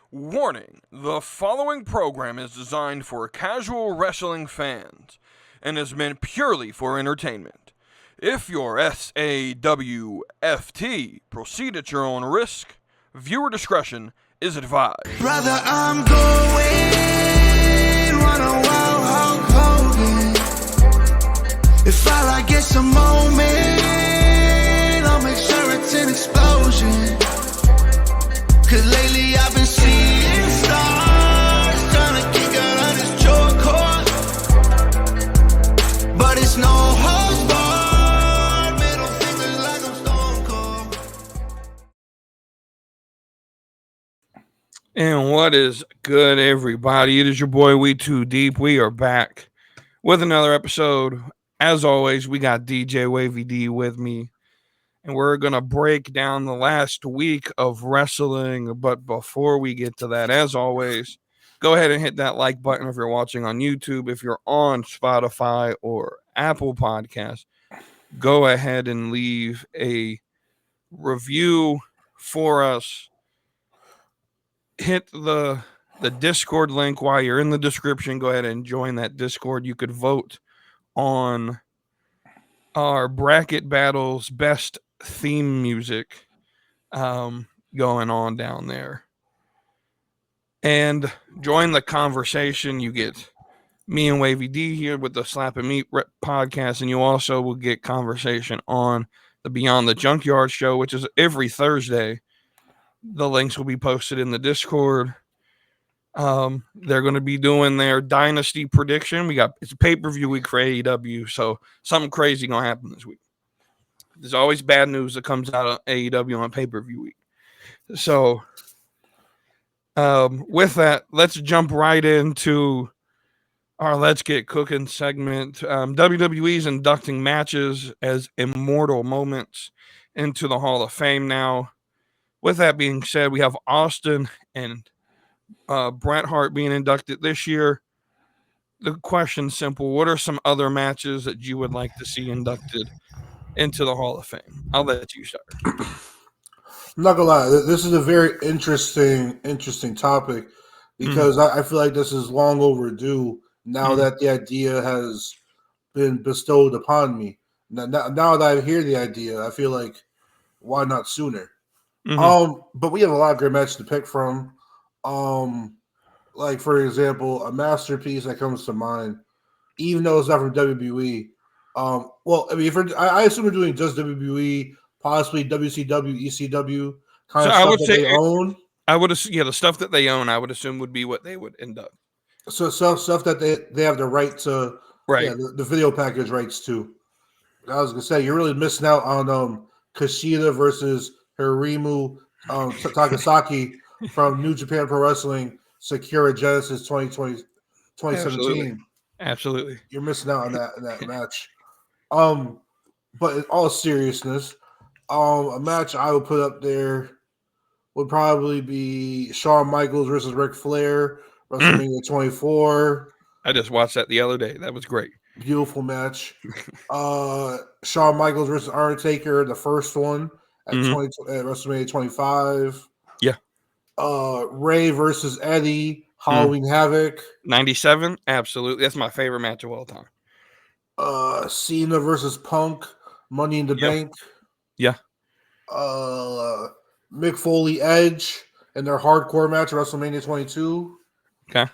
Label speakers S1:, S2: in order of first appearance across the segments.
S1: Warning, the following program is designed for casual wrestling fans and is meant purely for entertainment. If you're SAWFT, proceed at your own risk. Viewer discretion is advised.
S2: Brother, I'm going wanna wow Hulk Hogan. If all I get's a moment, I'll make sure it's an explosion. Cause lately I've been seeing stars trying to kick out of this chokehold. But it's no holds barred, middle fingers like I'm Stone Cold.
S1: And what is good, everybody? It is your boy, We Too Deep. We are back with another episode. As always, we got DJ Wavy D with me. And we're going to break down the last week of wrestling. But before we get to that, as always, go ahead and hit that like button if you're watching on YouTube. If you're on Spotify or Apple Podcasts, go ahead and leave a review for us. Hit the Discord link while you're in the description. Go ahead and join that Discord. You could vote on our bracket battles best theme music going on down there, and join the conversation. You get me and Wavy D here with the Slap and Meat podcast, and you also will get conversation on the Beyond the Junkyard show, which is every Thursday. The links will be posted in the Discord. They're going to be doing their Dynasty prediction. It's a pay-per-view week for AEW, so something crazy going to happen this week. There's always bad news that comes out of AEW on pay-per-view week. So, with that, let's jump right into our Let's Get Cooking segment. WWE's inducting matches as immortal moments into the Hall of Fame now. With that being said, we have Austin and Bret Hart being inducted this year. The question's simple. What are some other matches that you would like to see inducted into the Hall of Fame? I'll let you start.
S3: I'm not gonna lie, this is a very interesting topic because I feel like this is long overdue now that the idea has been bestowed upon me. Now that I hear the idea, I feel like why not sooner? But we have a lot of great matches to pick from. Like for example, a masterpiece that comes to mind, even though it's not from WWE. Well, I mean, I assume we're doing just WWE, possibly WCW, ECW kind of stuff that they own.
S1: The stuff that they own, I would assume would be what they would induct.
S3: So stuff that they have the right to,
S1: right?
S3: Yeah, the video package rights to. I was gonna say you're really missing out on Kushida versus Hiromu Takasaki from New Japan Pro Wrestling Sakura Genesis 2017.
S1: Absolutely.
S3: You're missing out on that match. But in all seriousness, a match I would put up there would probably be Shawn Michaels versus Ric Flair, WrestleMania 24.
S1: I just watched that the other day. That was great.
S3: Beautiful match. Shawn Michaels versus Undertaker, the first one at WrestleMania 25.
S1: Yeah.
S3: Ray versus Eddie, Halloween Havoc.
S1: 97, absolutely. That's my favorite match of all time.
S3: Cena versus Punk, Money in the Bank.
S1: Yeah.
S3: Mick Foley, Edge, and their hardcore match at WrestleMania 22.
S1: Okay.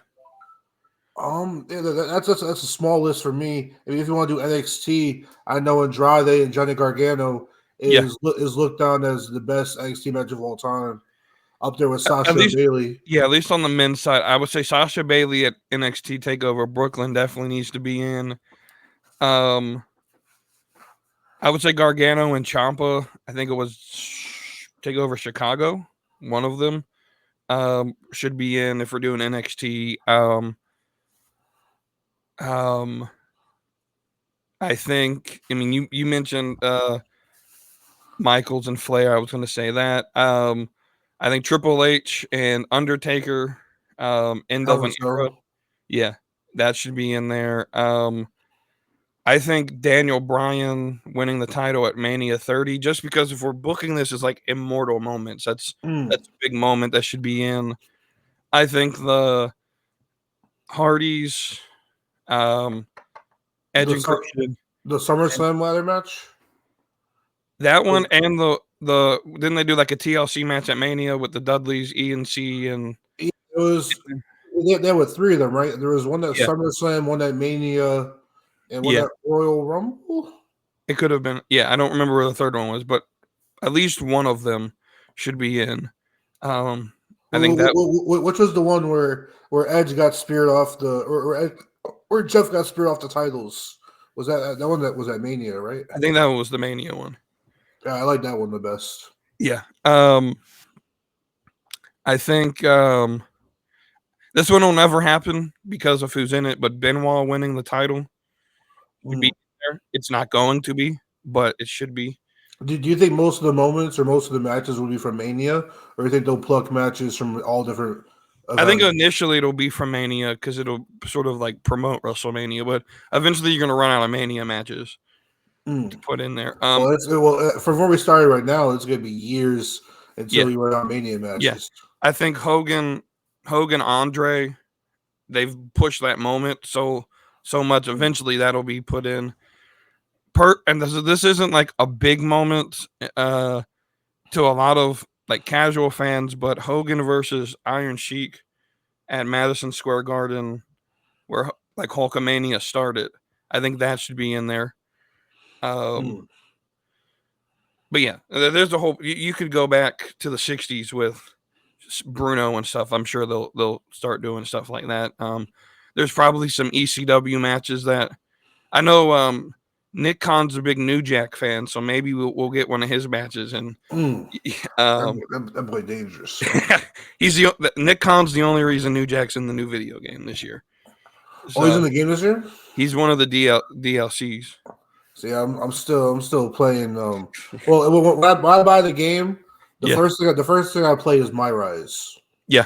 S3: That's a small list for me. If you want to do NXT, I know Andrade and Johnny Gargano is looked on as the best NXT match of all time, up there with Sasha Bailey.
S1: Yeah, at least on the men's side, I would say Sasha Bailey at NXT Takeover Brooklyn definitely needs to be in. I would say Gargano and Ciampa. I think it was Takeover Chicago. One of them should be in if we're doing NXT. I think. I mean, you mentioned Michaels and Flair. I was going to say that. I think Triple H and Undertaker. End of an era. Yeah, that should be in there. I think Daniel Bryan winning the title at Mania 30, just because if we're booking this as like immortal moments, that's a big moment that should be in. I think the Hardys, Edge
S3: The
S1: and Christian,
S3: the SummerSlam ladder match.
S1: that one, and the didn't they do like a TLC match at Mania with the Dudleys, ENC, and
S3: It was there were three of them, right? There was one at
S1: yeah,
S3: SummerSlam, one at Mania, and one
S1: yeah,
S3: at Royal Rumble.
S1: it could have been. Yeah, I don't remember where the third one was, but at least one of them should be in. I think that
S3: Which was the one where Edge got speared off the or Jeff got speared off the titles? Was that one that was at Mania, right?
S1: I think that was the Mania one.
S3: Yeah, I like that one the best.
S1: Yeah. I think this one will never happen because of who's in it, but Benoit winning the title should be there. It's not going to be, but it should be.
S3: Do you think most of the moments or most of the matches will be from Mania, or do you think they'll pluck matches from all different events?
S1: I think initially it'll be from Mania because it'll sort of like promote WrestleMania, but eventually you're going to run out of Mania matches to put in there.
S3: From where we started right now, it's going to be years until we run out of Mania matches.
S1: Yeah. I think Hogan, Andre, they've pushed that moment so much. Eventually that'll be put in. And this isn't like a big moment to a lot of like casual fans, but Hogan versus Iron Sheik at Madison Square Garden, where like Hulkamania started. I think that should be in there. But yeah, there's a whole. You could go back to the '60s with Bruno and stuff. I'm sure they'll start doing stuff like that. There's probably some ECW matches that I know. Nick Khan's a big New Jack fan, so maybe we'll get one of his matches. And
S3: that boy dangerous.
S1: Nick Khan's the only reason New Jack's in the new video game this year. So,
S3: he's in the game this year.
S1: He's one of the DLCs.
S3: See, I'm still playing. Well, when I buy the game, the first thing I play is My Rise.
S1: Yeah.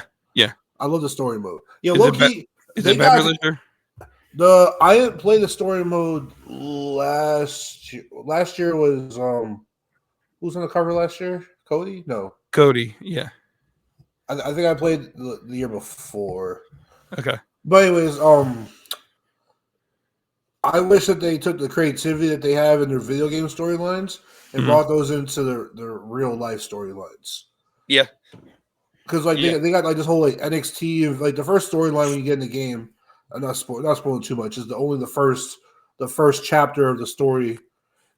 S3: I love the story mode. Yeah,
S1: is it better this year?
S3: I didn't play the story mode last year. Last year was who was on the cover last year? Cody? No.
S1: Cody, yeah.
S3: I think I played the year before.
S1: Okay.
S3: But anyways, I wish that they took the creativity that they have in their video game storylines and brought those into their real life storylines.
S1: Yeah.
S3: Because they got like this whole like NXT and like the first storyline when you get in the game. I'm not spoiling too much. Is the first chapter of the story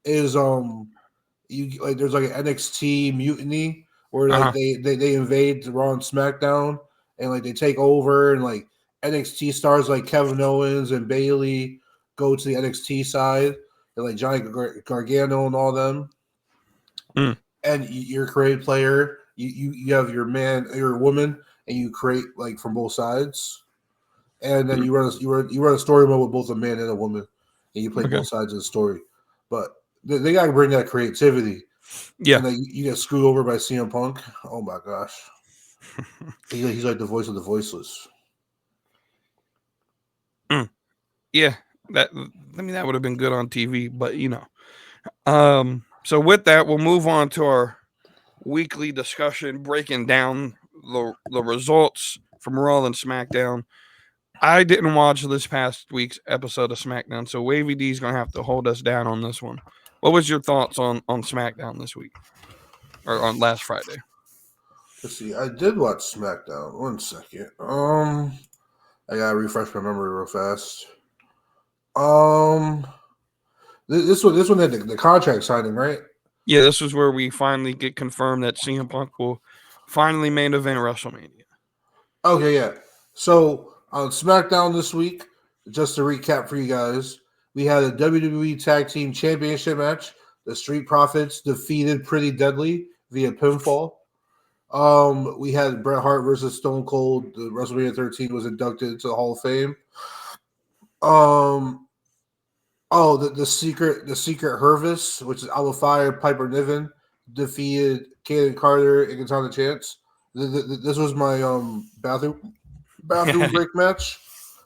S3: is there's like an NXT mutiny where like they invade the Raw and Smackdown and like they take over and like NXT stars like Kevin Owens and Bayley go to the NXT side and like Johnny Gargano and all them. And you're a creative player. You have your man, your woman, and you create like from both sides. And then you run a story mode with both a man and a woman, and you play both sides of the story. But they got to bring that creativity.
S1: Yeah,
S3: and you get screwed over by CM Punk. Oh my gosh, he's like the voice of the voiceless.
S1: Yeah, that would have been good on TV, but you know. So with that, we'll move on to our weekly discussion, breaking down the results from Raw and SmackDown. I didn't watch this past week's episode of SmackDown, so Wavy D is going to have to hold us down on this one. What was your thoughts on SmackDown this week? Or on last Friday?
S3: Let's see. I did watch SmackDown. 1 second. I got to refresh my memory real fast. This one had the contract signing, right?
S1: Yeah, this is where we finally get confirmed that CM Punk will finally main event WrestleMania.
S3: Okay, yeah. So on SmackDown this week, just to recap for you guys, we had a WWE Tag Team Championship match. The Street Profits defeated Pretty Deadly via pinfall. We had Bret Hart versus Stone Cold. The WrestleMania 13 was inducted into the Hall of Fame. The secret Hervis, which is Alpha Fire, Piper Niven, defeated Kaden Carter and Katana Chance. This was my bathroom break match.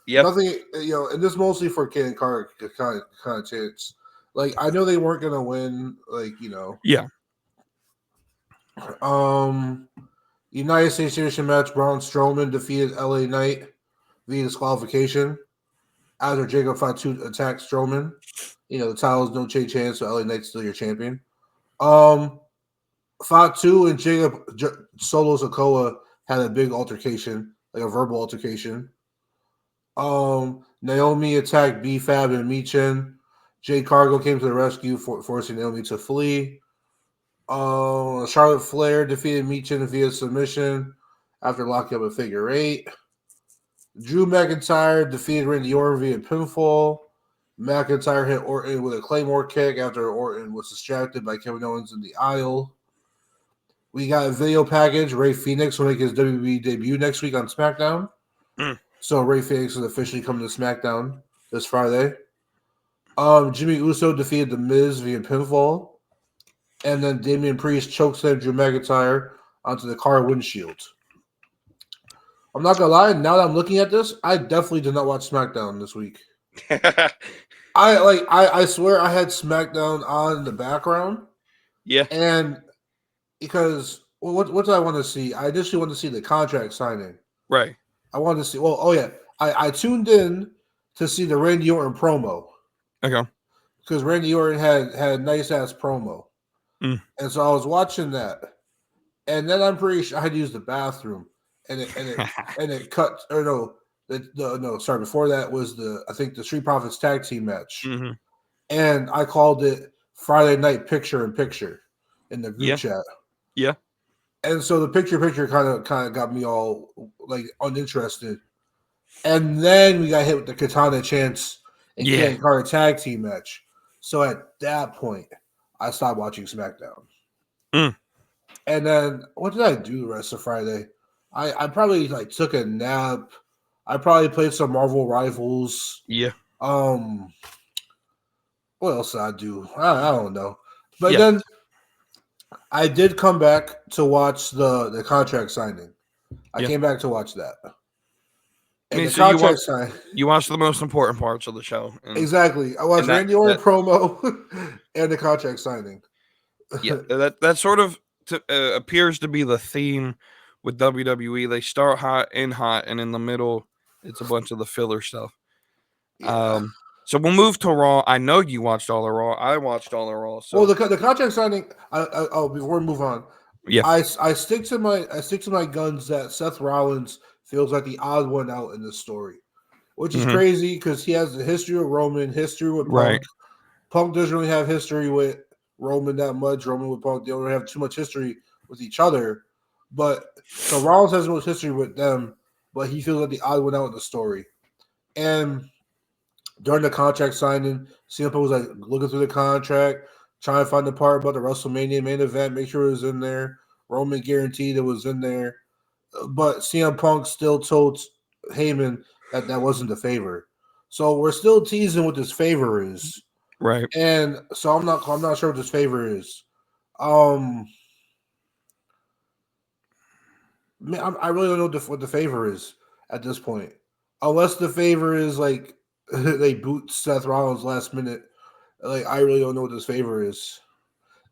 S1: Yeah, nothing,
S3: and this mostly for Kaden Carter kind of Chance. Like I know they weren't gonna win,
S1: Yeah.
S3: United States Championship match, Braun Strowman defeated LA Knight via disqualification after Jacob Fatu attacked Strowman. The title's no change hands, so LA Knight's still your champion. Fatu and Jacob Solo Sikoa had a big altercation, like a verbal altercation. Naomi attacked B-Fab and Michin. Jade Cargill came to the rescue, forcing Naomi to flee. Charlotte Flair defeated Michin via submission after locking up a figure 8. Drew McIntyre defeated Randy Orton via pinfall. McIntyre hit Orton with a Claymore kick after Orton was distracted by Kevin Owens in the aisle. We got a video package. Rey Fenix will make his WWE debut next week on SmackDown. So Rey Fenix is officially coming to SmackDown this Friday. Jimmy Uso defeated The Miz via pinfall. And then Damian Priest chokeslammed Drew McIntyre onto the car windshield. I'm not gonna lie, now that I'm looking at this, I definitely did not watch SmackDown this week. I swear I had SmackDown on in the background.
S1: Yeah.
S3: And because what did I want to see? I initially wanted to see the contract signing.
S1: Right.
S3: I wanted to see I tuned in to see the Randy Orton promo.
S1: Okay.
S3: Because Randy Orton had a nice ass promo. And so I was watching that. And then I'm pretty sure I had to use the bathroom. And it cut before that was the Street Profits tag team match.
S1: Mm-hmm.
S3: And I called it Friday Night Picture in Picture in the group chat.
S1: Yeah.
S3: And so the picture kind of got me all like uninterested. And then we got hit with the Katana Chance and Ken Carter tag team match. So at that point, I stopped watching SmackDown. And then what did I do the rest of Friday? I probably took a nap. I probably played some Marvel Rivals.
S1: Yeah.
S3: What else did I do? I don't know. But then I did come back to watch the contract signing. I came back to watch that. And
S1: so you watched the most important parts of the show.
S3: Exactly. I watched Randy Orton promo and the contract signing.
S1: Yeah, that sort of appears to be the theme with WWE. They start hot, and in the middle, it's a bunch of the filler stuff. Yeah. So we'll move to Raw. I know you watched all the Raw. I watched all the Raw. So.
S3: Well, the contract signing. Before we move on, I stick to my guns that Seth Rollins feels like the odd one out in this story, which is crazy because he has the history with Roman, history with Punk.
S1: Right.
S3: Punk doesn't really have history with Roman that much. Roman with Punk, they don't have too much history with each other. But so Rollins has no history with them, but he feels like the odd one out in the story. And during the contract signing, CM Punk was like looking through the contract, trying to find the part about the WrestleMania main event, make sure it was in there. Roman guaranteed it was in there. But CM Punk still told Heyman that wasn't the favor. So we're still teasing what this favor is.
S1: Right.
S3: And so I'm not sure what this favor is. I really don't know what the favor is at this point. Unless the favor is like they boot Seth Rollins last minute. Like I really don't know what this favor is.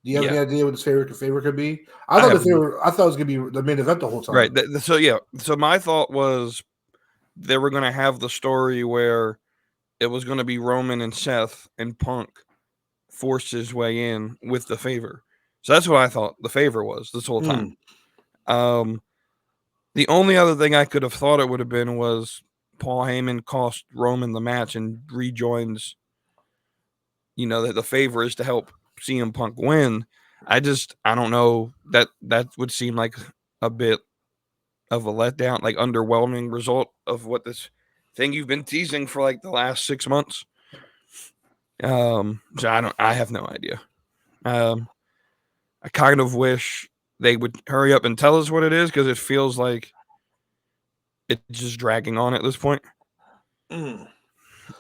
S3: Do you have any idea what this favor could be? I thought it was gonna be the main event the whole time.
S1: Right. So my thought was they were gonna have the story where it was gonna be Roman and Seth and Punk forced his way in with the favor. So that's what I thought the favor was this whole time. The only other thing I could have thought it would have been was Paul Heyman cost Roman the match and rejoins. That the favor is to help CM Punk win. I don't know, that would seem like a bit of a letdown, like underwhelming result of what this thing you've been teasing for like the last 6 months. So I have no idea. I kind of wish they would hurry up and tell us what it is because it feels like it's just dragging on at this point.
S3: The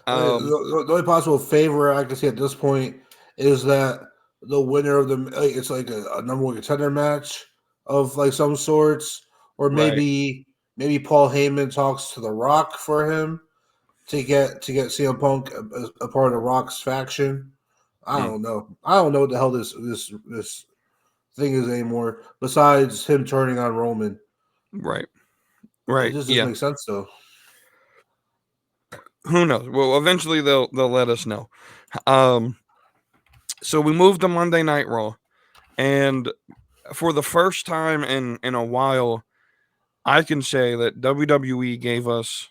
S3: only possible favor I can see at this point is that the winner of it's like a number one contender match of like some sorts, or maybe Paul Heyman talks to The Rock for him to get CM Punk a part of The Rock's faction. I don't know. I don't know what the hell this thing is anymore. Besides him turning on Roman,
S1: Right.
S3: It
S1: Right.
S3: just doesn't
S1: Yeah.
S3: make sense though.
S1: Who knows? Well, eventually they'll let us know. Um, so we moved to Monday Night Raw, and for the first time in a while, I can say that WWE gave us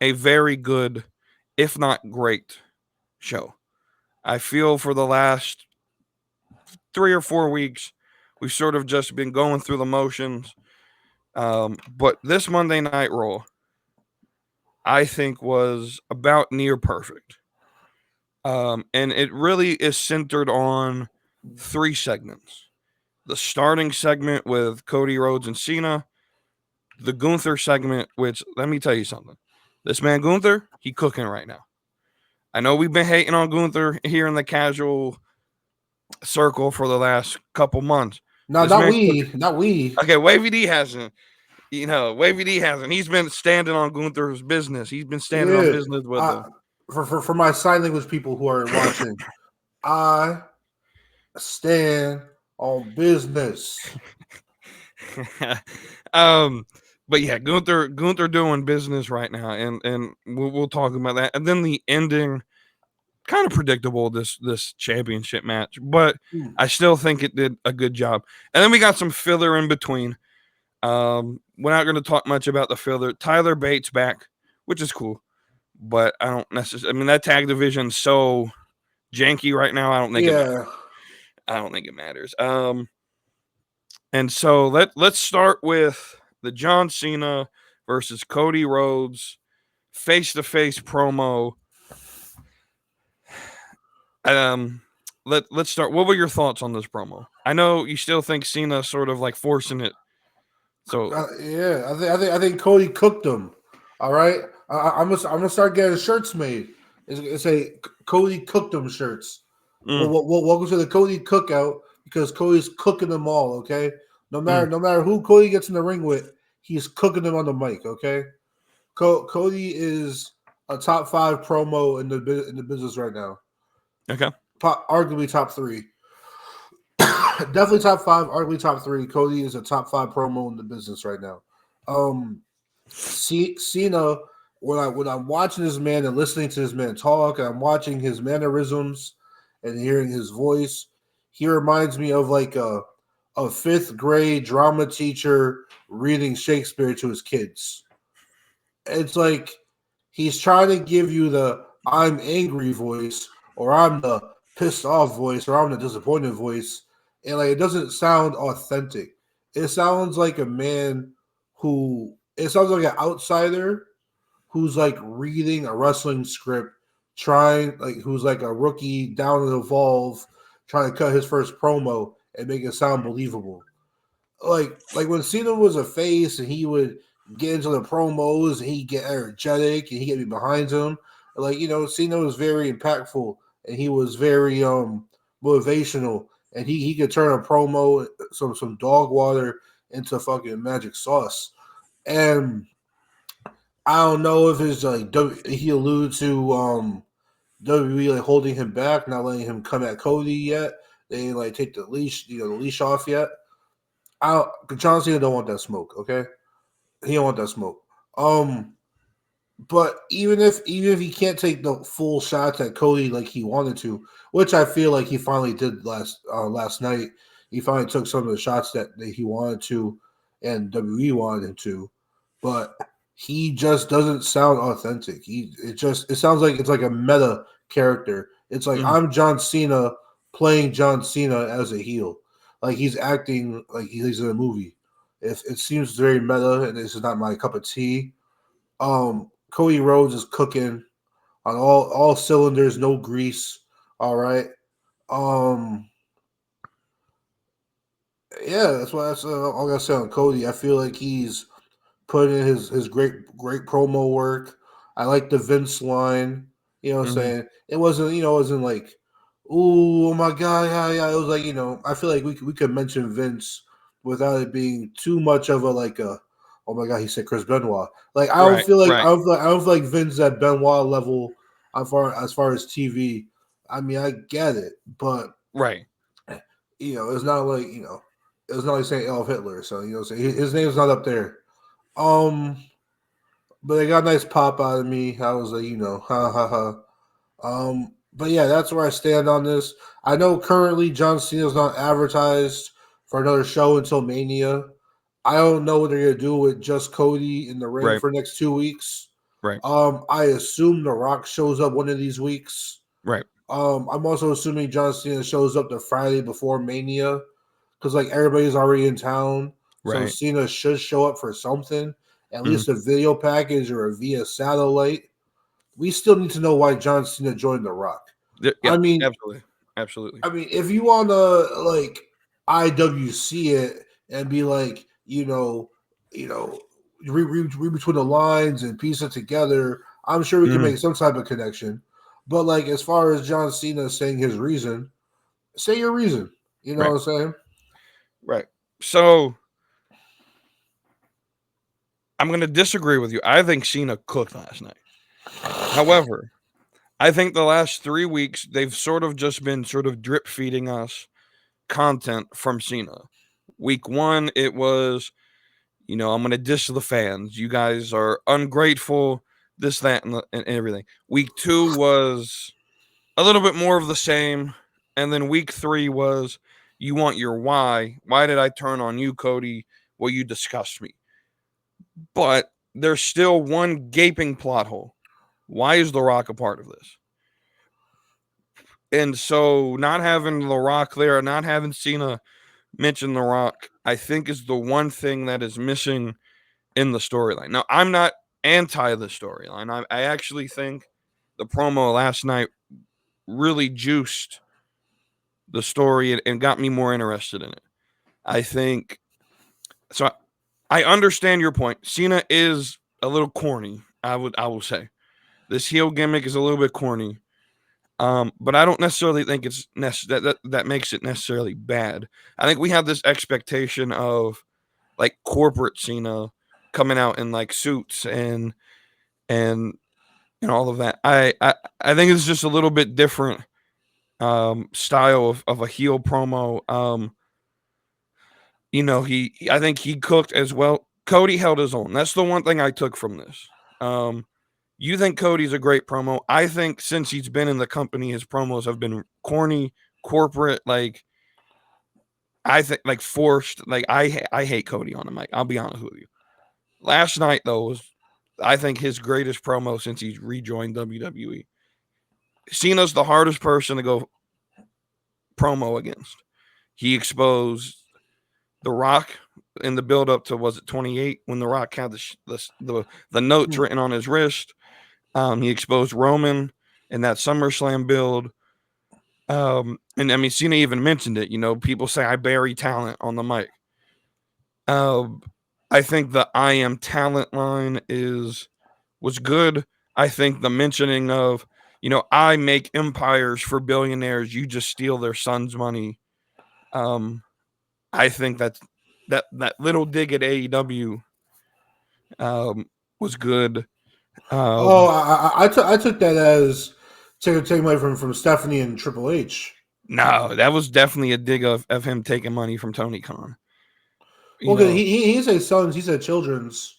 S1: a very good, if not great, show. I feel for the last 3 or 4 weeks, we've sort of just been going through the motions. But this Monday Night Raw, I think, was about near perfect. And it really is centered on 3 segments: the starting segment with Cody Rhodes and Cena, the Gunther segment, which, let me tell you something. This man Gunther, he cooking right now. I know we've been hating on Gunther here in the casual circle for the last couple months.
S3: No,
S1: This
S3: not
S1: man
S3: we,
S1: cooking.
S3: not we.
S1: Okay, Wavy D hasn't. Wavy D hasn't. He's been standing on Gunther's business. He's been standing on
S3: Yeah,
S1: business with
S3: I,
S1: him.
S3: for my sign language people who are watching, I stand on business.
S1: um, but yeah, Gunther doing business right now, and we'll talk about that. And then the ending, kind of predictable, this championship match, but I still think it did a good job. And then we got some filler in between. We're not going to talk much about the filler. Tyler Bates back, which is cool, but I don't necessarily. I mean, that tag division's so janky right now. I don't think it matters.
S3: Yeah,
S1: I don't think it matters. And so let's start with the John Cena versus Cody Rhodes face-to-face promo. Let's start. What were your thoughts on this promo? I know you still think Cena sort of like forcing it. So
S3: yeah. I think Cody cooked them. All right, I'm gonna start getting shirts made. It's a Cody cooked them shirts. Welcome to the Cody cookout because Cody's cooking them all. Okay, no matter who Cody gets in the ring with, he's cooking them on the mic. Okay, Cody is a top 5 promo in the business right now.
S1: okay.
S3: Arguably top 3. Definitely top 5, arguably top 3. Cody is a top 5 promo in the business right now. Cena, when I'm watching this man and listening to this man talk, and I'm watching his mannerisms and hearing his voice, he reminds me of like a 5th grade drama teacher reading Shakespeare to his kids. It's like he's trying to give you the I'm angry voice, or I'm the pissed off voice, or I'm the disappointed voice, and like it doesn't sound authentic. It sounds like a man it sounds like an outsider who's like reading a wrestling script, who's like a rookie down in Evolve, trying to cut his first promo and make it sound believable. Like when Cena was a face and he would get into the promos and he get energetic and he get me behind him. Like, Cena was very impactful and he was very motivational, and he could turn a promo, some dog water, into fucking magic sauce. And I don't know if it's like he alluded to WWE like holding him back, not letting him come at Cody yet. They didn't like take the leash off yet. John Cena don't want that smoke, okay? He don't want that smoke. But even if he can't take the full shots at Cody like he wanted to, which I feel like he finally did last night, he finally took some of the shots that he wanted to, and WWE wanted him to, but he just doesn't sound authentic. It sounds like it's like a meta character. It's like I'm John Cena playing John Cena as a heel, like he's acting like he's in a movie. It seems very meta, and this is not my cup of tea. Cody Rhodes is cooking on all cylinders, no grease. All right. Yeah, that's all I gotta say on Cody. I feel like he's putting in his great promo work. I like the Vince line. You know what I'm saying? It wasn't like, ooh, oh my god, yeah. It was like, I feel like we could mention Vince without it being too much of a oh my god, he said Chris Benoit. Like I don't feel like I don't feel like Vince at Benoit level as far as TV. I mean, I get it, but
S1: right.
S3: it's not like it's not like saying Adolf Hitler. So his name's not up there. But they got a nice pop out of me. I was like, ha ha ha. But yeah, that's where I stand on this. I know currently John Cena's not advertised for another show until Mania. I don't know what they're gonna do with just Cody in the ring
S1: Right.
S3: for the next 2 weeks.
S1: Right.
S3: I assume The Rock shows up one of these weeks.
S1: Right.
S3: I'm also assuming John Cena shows up the Friday before Mania because like everybody's already in town, so
S1: Right.
S3: Cena should show up for something, at least a video package or a via satellite. We still need to know why John Cena joined The Rock.
S1: Yeah,
S3: I mean,
S1: absolutely.
S3: I mean, if you want to like IWC it and be like, read between the lines and piece it together, I'm sure we can make some type of connection. But like, as far as John Cena saying his reason, say your reason. You know what I'm saying?
S1: Right. So I'm going to disagree with you. I think Cena cooked last night. However, I think the last 3 weeks, they've sort of just been sort of drip feeding us content from Cena. Week 1, it was, I'm going to dish the fans. You guys are ungrateful, this, that, and everything. Week 2 was a little bit more of the same. And then week 3 was, you want your why. Why did I turn on you, Cody? Well, you disgust me. But there's still one gaping plot hole. Why is The Rock a part of this? And so not having The Rock there, not having Cena mention The Rock, I think is the one thing that is missing in the storyline. Now, I'm not anti the storyline. I actually think the promo last night really juiced the story and got me more interested in it. I think so. I understand your point. Cena is a little corny. I will say this heel gimmick is a little bit corny, but I don't necessarily think it's that makes it necessarily bad. I think we have this expectation of like corporate Cena coming out in like suits and all of that. I think it's just a little bit different style of a heel promo. I think he cooked as well. Cody held his own. That's the one thing I took from this. You think Cody's a great promo. I think since he's been in the company, his promos have been corny, corporate, like I think like forced. Like I hate Cody on the mic. I'll be honest with you. Last night though was I think his greatest promo since he's rejoined WWE. Cena's the hardest person to go promo against. He exposed The Rock in the build up to, was it 28 when The Rock had the notes written on his wrist. He exposed Roman in that SummerSlam build. And I mean, Cena even mentioned it. People say I bury talent on the mic. I think the I am talent line was good. I think the mentioning of, I make empires for billionaires. You just steal their son's money. I think that little dig at AEW was good.
S3: I took that as taking money from Stephanie and Triple H.
S1: No, that was definitely a dig of him taking money from Tony Khan.
S3: Well, he said sons, he said children's.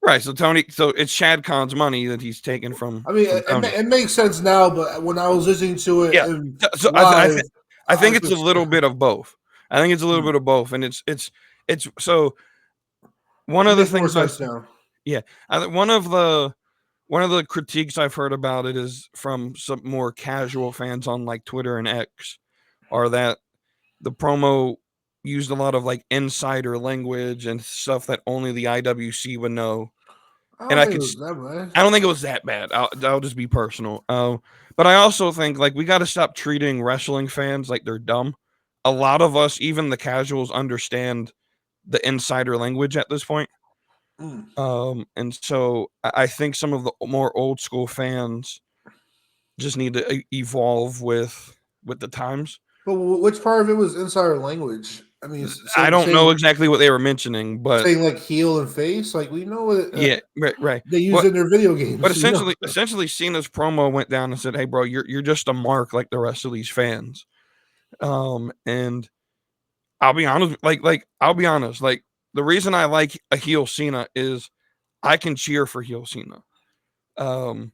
S1: Right, so it's Shad Khan's money that he's taken from.
S3: I mean,
S1: from
S3: it makes sense now, but when I was listening to it,
S1: yeah. So
S3: live,
S1: I think it's a little bit of both. I think it's a little bit of both, and it's so one of the things one of the critiques I've heard about it is from some more casual fans on like Twitter and X, are that the promo used a lot of like insider language and stuff that only the IWC would know. And I don't think it was that bad. I'll just be personal. But I also think like we got to stop treating wrestling fans like they're dumb. A lot of us, even the casuals, understand the insider language at this point. And so I think some of the more old school fans just need to evolve with the times.
S3: But which part of it was insider language? I mean,
S1: I don't know exactly what they were mentioning, but
S3: saying like heel and face, like we know what.
S1: Yeah, right.
S3: They use it in their video games.
S1: But essentially, Cena's promo went down and said, "Hey, bro, you're just a mark like the rest of these fans." And I'll be honest. I'll be honest. Like the reason I like a heel Cena is I can cheer for heel Cena.
S3: I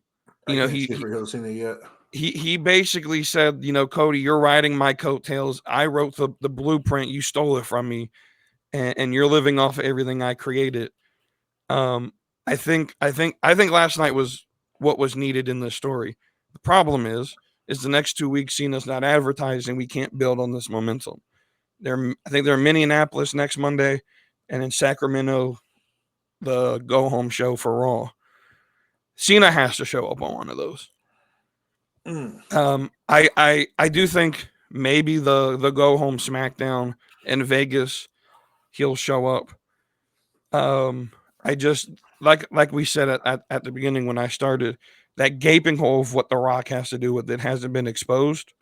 S1: You know,
S3: can't see for Hill Cena yet.
S1: he basically said, you know, Cody, you're riding my coattails. I wrote the blueprint. You stole it from me, and you're living off of everything I created. I think last night was what was needed in this story. The problem is the next 2 weeks Cena's not advertising. We can't build on this momentum. I think they're in Minneapolis next Monday, and in Sacramento, the go home show for Raw. Cena has to show up on one of those. I do think maybe the go home SmackDown in Vegas, he'll show up. I just like we said at the beginning when I started, that gaping hole of what The Rock has to do with it hasn't been exposed,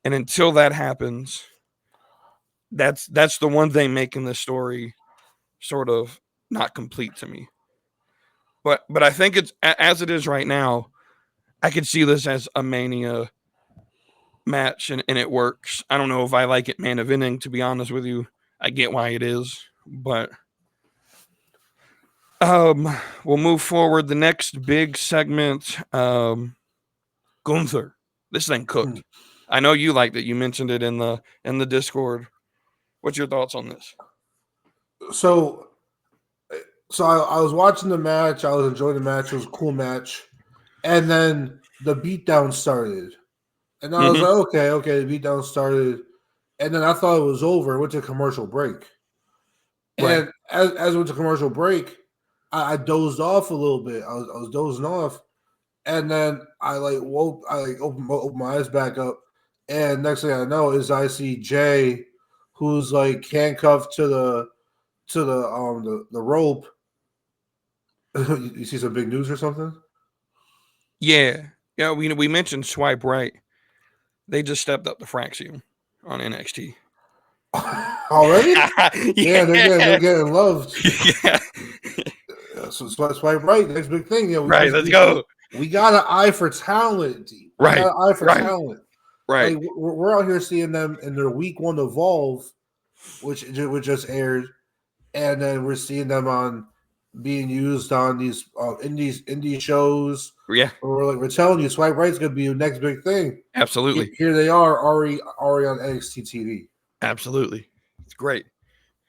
S1: and until that happens, that's the one thing making this story sort of not complete to me. But I think it's as it is right now. I could see this as a Mania match, and it works. I don't know if I like it main eventing, to be honest with you. I get why it is, but we'll move forward. The next big segment, Gunther. This thing cooked. I know you liked it. You mentioned it in the Discord. What's your thoughts on this?
S3: So I was watching the match. I was enjoying the match. It was a cool match. And then the beatdown started. And I was like, okay, the beatdown started. And then I thought it was over. It went to commercial break.
S1: Right.
S3: And as it went to commercial break, I dozed off a little bit. I was dozing off. And then I opened my eyes back up. And next thing I know is I see Jay, who's like handcuffed to the rope. You see some big news or something?
S1: Yeah. We mentioned Swipe Right. They just stepped up the Fraxium on NXT.
S3: Already?
S1: Yeah,
S3: they're getting loved.
S1: Yeah.
S3: So Swipe Right, next big thing.
S1: Right, let's go.
S3: We got an eye for talent.
S1: Right.
S3: Got an eye for talent.
S1: Right.
S3: Like, we're out here seeing them in their week 1 Evolve, which just aired, and then we're seeing them on being used on these indie shows.
S1: Yeah.
S3: We're telling you, Swipe Right's gonna be your next big thing.
S1: Absolutely.
S3: Here they are already on NXT TV.
S1: Absolutely. It's great.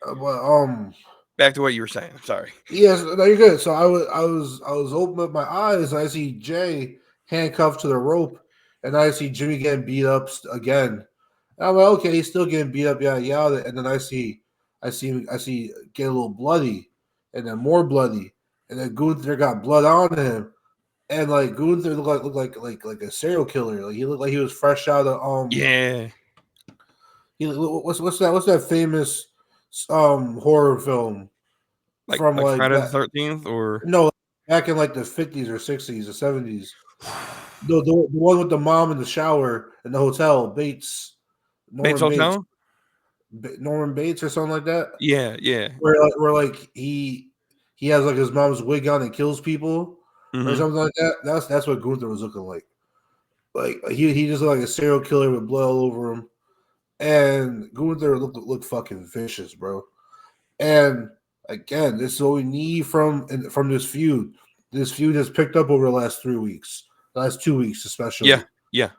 S3: But
S1: back to what you were saying. Sorry.
S3: Yes, no, you're good. So I was opening up my eyes, and I see Jay handcuffed to the rope, and I see Jimmy getting beat up again. And I'm like, okay, he's still getting beat up, yeah. And then I see get a little bloody, and then more bloody, and then Gunther got blood on him, and like Gunther looked like a serial killer. Like he looked like he was fresh out of
S1: Yeah.
S3: What's that famous horror film
S1: from Friday the 13th or
S3: no, back in like the 50s or 60s or 70s. The one with the mom in the shower in the hotel, Bates
S1: Hotel?
S3: Norman Bates or something like that.
S1: Yeah.
S3: Where like he has like his mom's wig on and kills people or something like that. That's what Gunther was looking like. Like he just looked like a serial killer with blood all over him. And Gunther looked fucking vicious, bro. And again, this is what we need from this feud. This feud has picked up over the last 3 weeks, the last 2 weeks especially.
S1: Yeah.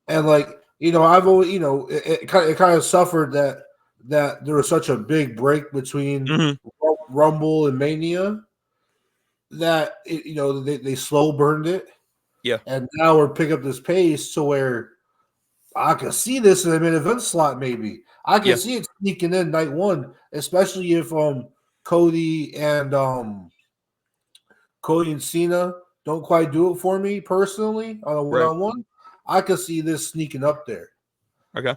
S3: And like I've always it kind of suffered that there was such a big break between Rumble and Mania that they slow burned it.
S1: Yeah.
S3: And now we're picking up this pace to where I can see this in a main event slot. Maybe I can see it sneaking in night 1, especially if Cody and Cena don't quite do it for me personally on a one-on-one. I could see this sneaking up there.
S1: Okay.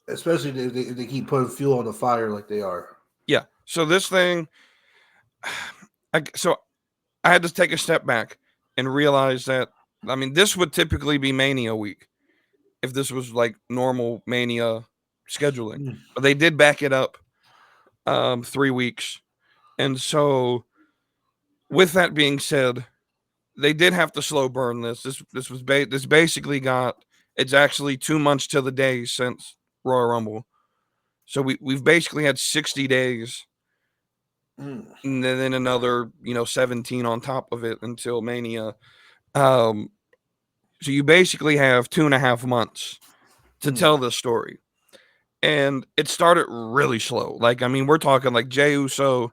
S3: Especially if they keep putting fuel on the fire like they are.
S1: Yeah. So this thing, I had to take a step back and realize that, I mean, this would typically be Mania week if this was like normal Mania scheduling. But they did back it up 3 weeks. And so with that being said, they did have to slow burn this. This basically it's actually 2 months to the day since Royal Rumble. So we've basically had 60 days, and then another 17 on top of it until Mania. So you basically have 2.5 months to tell this story. And it started really slow. Like, I mean, we're talking like Jey Uso,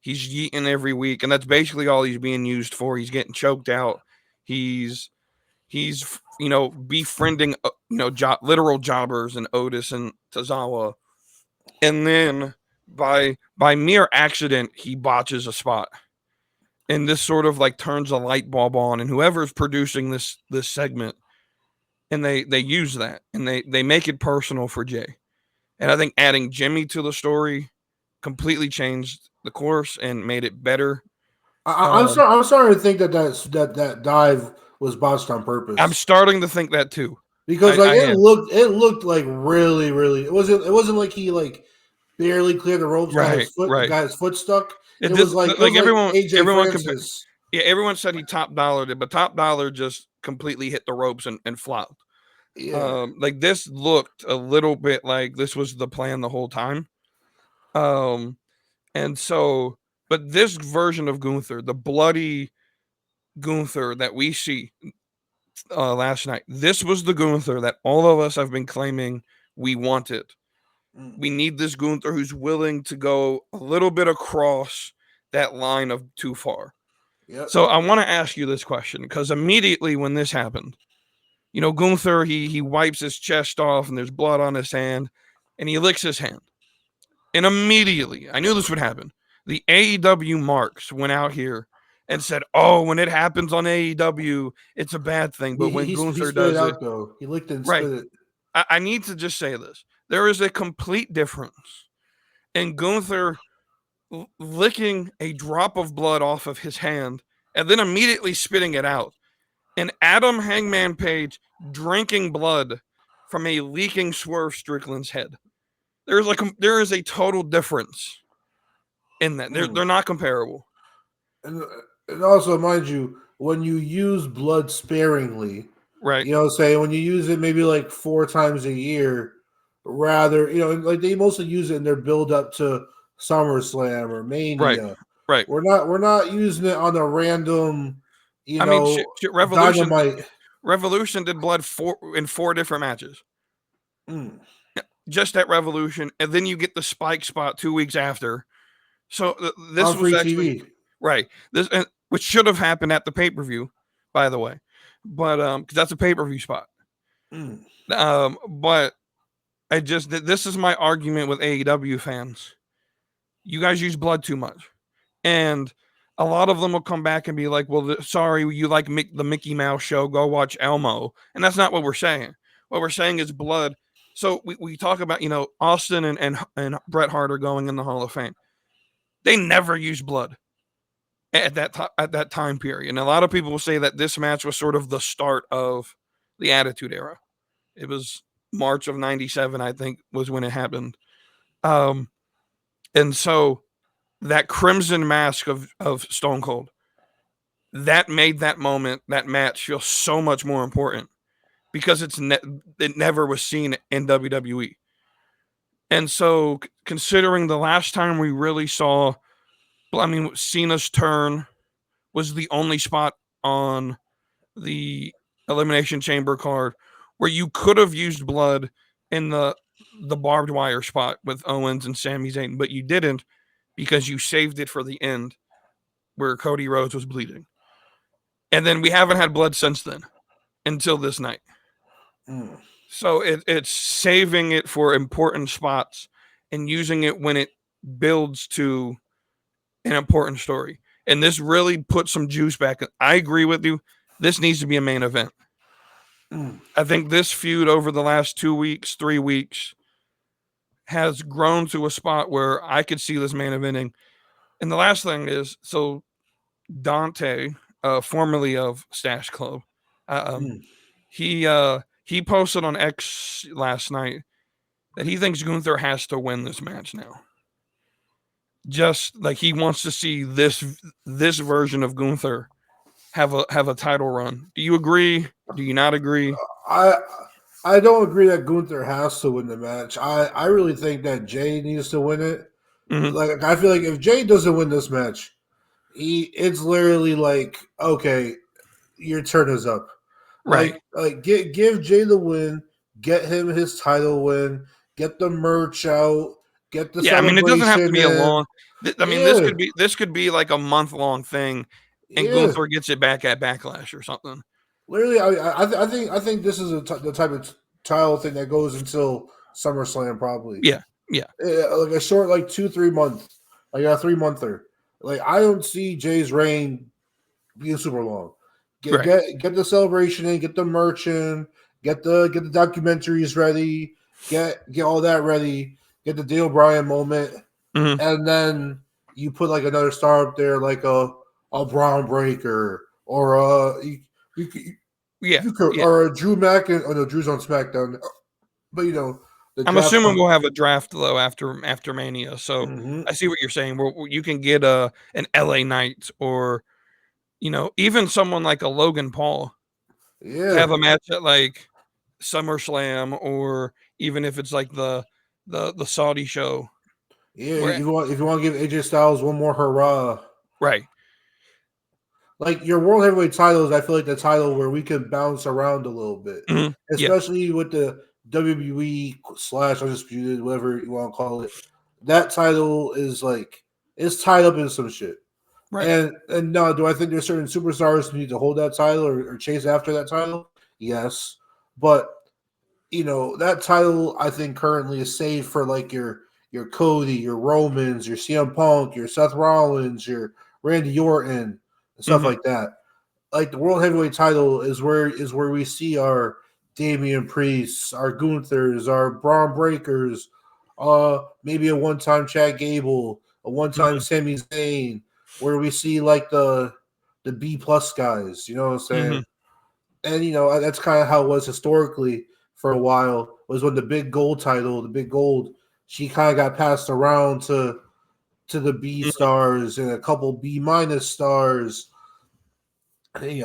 S1: he's yeeting every week, and that's basically all he's being used for. He's getting choked out. He's befriending literal jobbers and Otis and Tozawa, and then by mere accident he botches a spot, and this sort of like turns a light bulb on, and whoever's producing this segment, and they use that, and they make it personal for Jey. And I think adding Jimmy to the story completely changed the course and made it better.
S3: I'm sorry. I'm sorry to think that dive was botched on purpose.
S1: I'm starting to think that too,
S3: because it looked like really, really. It wasn't like he like barely cleared the ropes. Got his foot stuck. It was like
S1: everyone
S3: Francis.
S1: Everyone said he top dollared it, but Top Dollar just completely hit the ropes and flopped.
S3: Yeah.
S1: Like this looked a little bit like this was the plan the whole time. And so, but this version of Gunther, the bloody Gunther that we see last night, this was the Gunther that all of us have been claiming we wanted. We need this Gunther who's willing to go a little bit across that line of too far.
S3: Yep.
S1: So I want to ask you this question, because immediately when this happened, Gunther, he wipes his chest off and there's blood on his hand and he licks his hand. And immediately, I knew this would happen. The AEW marks went out here and said, "Oh, when it happens on AEW, it's a bad thing." But when Gunther does it,
S3: though, he licked and
S1: right.
S3: spit it.
S1: I need to just say this: there is a complete difference in Gunther licking a drop of blood off of his hand and then immediately spitting it out, and Adam Hangman Page drinking blood from a leaking Swerve Strickland's head. There is a total difference in that. They're not comparable.
S3: And also, mind you, when you use blood sparingly,
S1: right?
S3: Say when you use it maybe like 4 times a year, rather, like they mostly use it in their build up to SummerSlam or Mania.
S1: Right.
S3: We're not using it on a random,
S1: Revolution.
S3: Dynamite.
S1: Revolution did blood in 4 different matches. Just at Revolution, and then you get the spike spot 2 weeks after. So this was actually TV. Right. This which should have happened at the pay-per-view, by the way, but because that's a pay-per-view spot. But this is my argument with AEW fans. You guys use blood too much, and a lot of them will come back and be like, "Well, sorry, you like the Mickey Mouse show? Go watch Elmo." And that's not what we're saying. What we're saying is blood. So we talk about, Austin and Bret Hart are going in the Hall of Fame. They never used blood at that time period. And a lot of people will say that this match was sort of the start of the Attitude Era. It was March of '97, I think, was when it happened. And so that Crimson Mask of Stone Cold, that made that moment, that match, feel so much more important. Because it never was seen in WWE. And so, considering the last time we really saw, Cena's turn was the only spot on the Elimination Chamber card where you could have used blood in the barbed wire spot with Owens and Sami Zayn, but you didn't because you saved it for the end where Cody Rhodes was bleeding. And then we haven't had blood since then until this night. So it's saving it for important spots and using it when it builds to an important story. And this really puts some juice back. I agree with you. This needs to be a main event. I think this feud over the last 2 weeks, 3 weeks has grown to a spot where I could see this main eventing. And the last thing is, so Dante, formerly of Stash Club, he posted on X last night that he thinks Gunther has to win this match now. Just like he wants to see this version of Gunther have a title run. Do you agree? Do you not agree?
S3: I I don't agree that Gunther has to win the match. I really think that Jay needs to win it.
S1: Mm-hmm.
S3: Like I feel like if Jay doesn't win this match, it's literally like, okay, your turn is up.
S1: Right.
S3: Give Jay the win, get him his title win, get the merch out, get the
S1: Yeah, I mean, it doesn't have to
S3: celebration
S1: be a
S3: in.
S1: long. I mean,
S3: Yeah,
S1: this could be like a month-long thing, and
S3: yeah.
S1: Gunther gets it back at Backlash or something.
S3: Literally, I think this is the type of title thing that goes until SummerSlam probably.
S1: Yeah, yeah,
S3: Like a short, like 2-3 month, like a 3-monther. Like I don't see Jay's reign being super long.
S1: right.
S3: Get the celebration in, get the merch in, get the documentaries ready, get all that ready, get the Dale Bryan moment,
S1: Mm-hmm.
S3: and then you put like another star up there, like a Braun Breaker or
S1: Yeah,
S3: you could,
S1: yeah.
S3: or Drew Mac and no, Drew's on SmackDown, but the
S1: I'm
S3: draft.
S1: assuming we'll have a draft though after Mania. So
S3: Mm-hmm.
S1: I see what you're saying. Where you can get an LA Knight or even someone like a Logan Paul to
S3: Yeah,
S1: have a match at like SummerSlam, or even if it's like the Saudi show.
S3: yeah.
S1: Where
S3: If you want to give AJ Styles one more hurrah,
S1: right.
S3: like your world heavyweight titles, I feel like the title where we can bounce around a little bit,
S1: Mm-hmm. Yeah.
S3: especially with the WWE / undisputed, whatever you want to call it. That title is like it's tied up in some shit.
S1: Right.
S3: And no, do I think there's certain superstars who need to hold that title or chase after that title? Yes, but that title I think currently is saved for like your Cody, your Romans, your CM Punk, your Seth Rollins, your Randy Orton, and stuff
S1: Mm-hmm.
S3: like that. Like the world heavyweight title is where we see our Damian Priests, our Gunthers, our Braun Breakers, maybe a one-time Chad Gable, a one-time
S1: Mm-hmm.
S3: Sami Zayn, where we see like the B plus guys. You know what I'm
S1: Mm-hmm.
S3: saying? And that's kind of how it was historically for a while. Was when the big gold title, the big gold, she kind of got passed around to the B
S1: Mm-hmm.
S3: stars and a couple B minus stars. Certain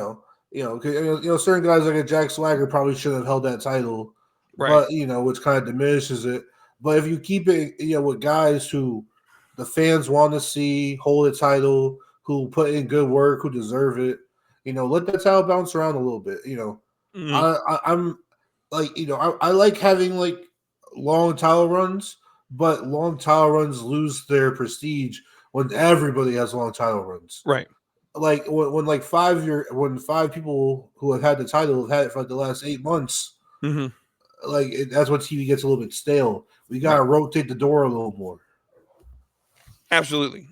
S3: guys like a Jack Swagger probably should have held that title,
S1: Right.
S3: but which kind of diminishes it. But if you keep it, with guys who the fans want to see hold a title, who put in good work, who deserve it, let that title bounce around a little bit.
S1: Mm-hmm.
S3: I'm like, I like having like long title runs, but long title runs lose their prestige when everybody has long title runs.
S1: Right.
S3: Like when like when 5 people who have had the title have had it for like the last 8 months,
S1: Mm-hmm.
S3: like that's when TV gets a little bit stale. We gotta
S1: Right.
S3: rotate the door a little more.
S1: Absolutely.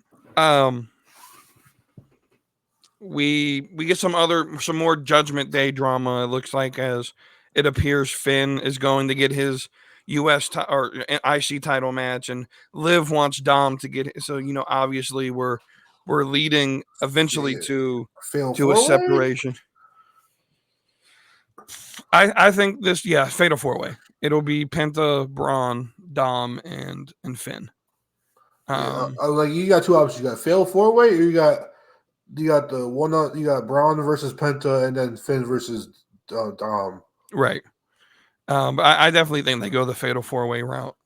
S1: We get some more Judgment Day drama. It looks like, as it appears Finn is going to get his U.S. Or IC title match, and Liv wants Dom to get it. So obviously we're leading eventually
S3: Yeah.
S1: to
S3: Fail
S1: a
S3: 4-way?
S1: separation. I think this fatal 4-way. It'll be Penta, Braun, Dom, and Finn.
S3: Yeah, I was like, you got two options. You got fail 4-way, or you got the one. You got Braun versus Penta, and then Finn versus Dom.
S1: Right. But I definitely think they go the fatal 4-way route.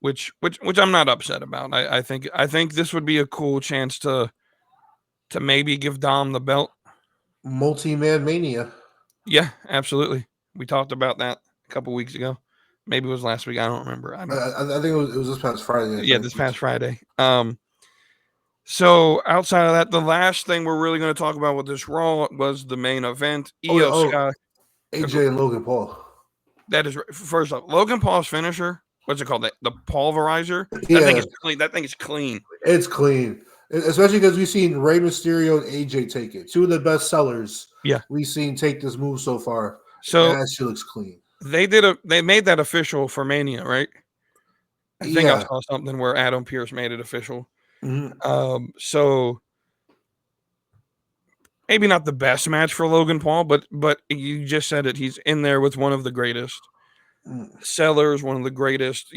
S1: Which I'm not upset about. I think this would be a cool chance to maybe give Dom the belt.
S3: Multi-man mania.
S1: Yeah, absolutely. We talked about that a couple weeks ago. Maybe it was last week. I don't remember. I
S3: think it was this past Friday.
S1: Yeah, this past Friday. So outside of that, the last thing we're really going to talk about with this Raw was the main event. Sky.
S3: AJ and Logan Paul.
S1: That is first off, Logan Paul's finisher. What's it called? The pulverizer.
S3: Yeah.
S1: That thing is clean. That thing is clean.
S3: It's clean, especially because we've seen Rey Mysterio and AJ take it. Two of the best sellers.
S1: Yeah,
S3: we've seen take this move so far.
S1: So
S3: that shit looks clean.
S1: They made that official for Mania, right? I think I saw something where Adam Pearce made it official.
S3: Mm-hmm.
S1: So maybe not the best match for Logan Paul, but you just said it. He's in there with one of the greatest sellers, one of the greatest.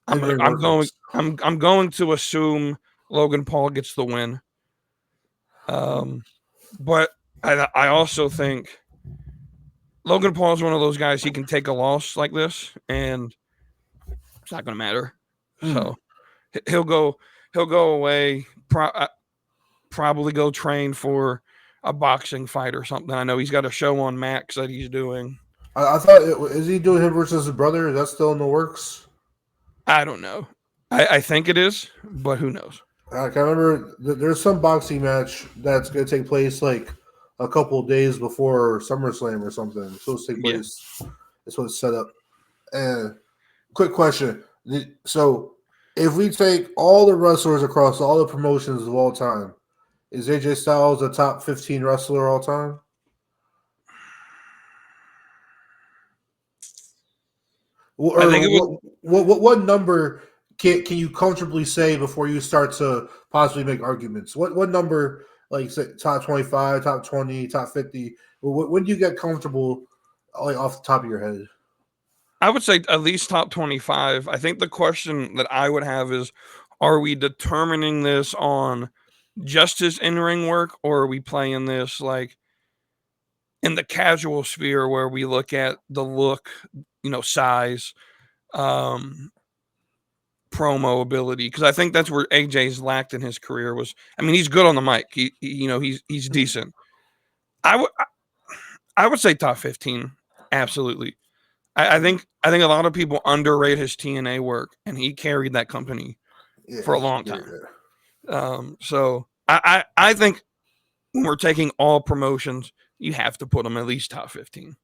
S1: I'm going to assume Logan Paul gets the win. But I also think Logan Paul is one of those guys. He can take a loss like this, and it's not going to matter. So he'll go away. Probably go train for a boxing fight or something. I know he's got a show on Max that he's doing.
S3: I thought is he doing him versus his brother? Is that still in the works?
S1: I don't know. I think it is, but who knows?
S3: I remember there's some boxing match that's going to take place like a couple of days before SummerSlam or something. It's supposed to take place. That's what it's set up. And quick question. So if we take all the wrestlers across all the promotions of all time, is AJ Styles a top 15 wrestler all time? Or
S1: I think it would,
S3: what number can you comfortably say before you start to possibly make arguments? What number, like say top 25, top 20, top 50? When do you get comfortable, like off the top of your head?
S1: I would say at least top 25. I think the question that I would have is, are we determining this on just his in-ring work, or are we playing this like in the casual sphere where we look at the look, size, promo ability? Because I think that's where AJ's lacked in his career was. I mean, he's good on the mic. He's decent. I would say top 15. Absolutely. I think a lot of people underrate his TNA work, and he carried that company for a long time. So I think when we're taking all promotions, you have to put him at least top 15.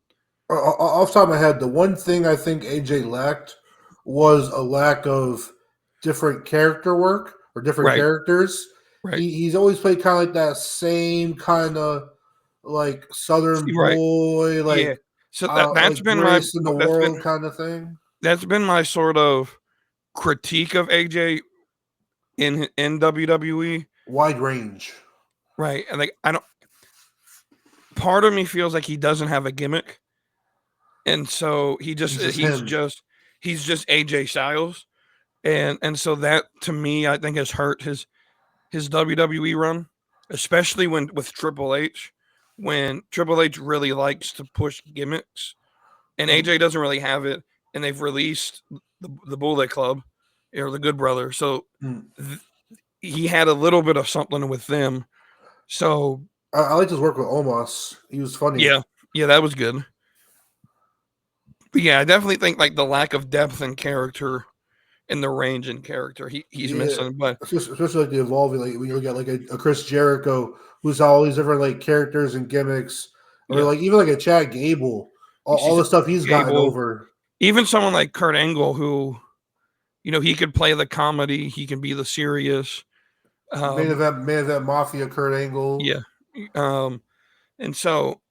S3: Off the top of my head, the one thing I think AJ lacked was a lack of different character work or different characters.
S1: Right.
S3: He's always played kind of like that same kind of like Southern boy, like.
S1: Yeah. So that's
S3: like
S1: been
S3: in the world kind of thing.
S1: That's been my sort of critique of AJ in WWE.
S3: Wide range,
S1: right? And like part of me feels like he doesn't have a gimmick, and so he's just AJ Styles, and so that to me I think has hurt his WWE run, especially with Triple H. When Triple H really likes to push gimmicks, and AJ doesn't really have it, and they've released the Bullet Club, or the Good Brothers, so he had a little bit of something with them. So
S3: I liked his work with Omos. He was funny.
S1: Yeah, that was good. But yeah, I definitely think like the lack of depth and character in the range and character he's missing. But
S3: especially like the evolving, like when you look at like a Chris Jericho, who's all these different like characters and gimmicks, or like even like a Chad Gable, all the stuff he's gotten over.
S1: Even someone like Kurt Angle, who, he could play the comedy, he can be the serious.
S3: Main event Mafia, Kurt Angle.
S1: Yeah. And so,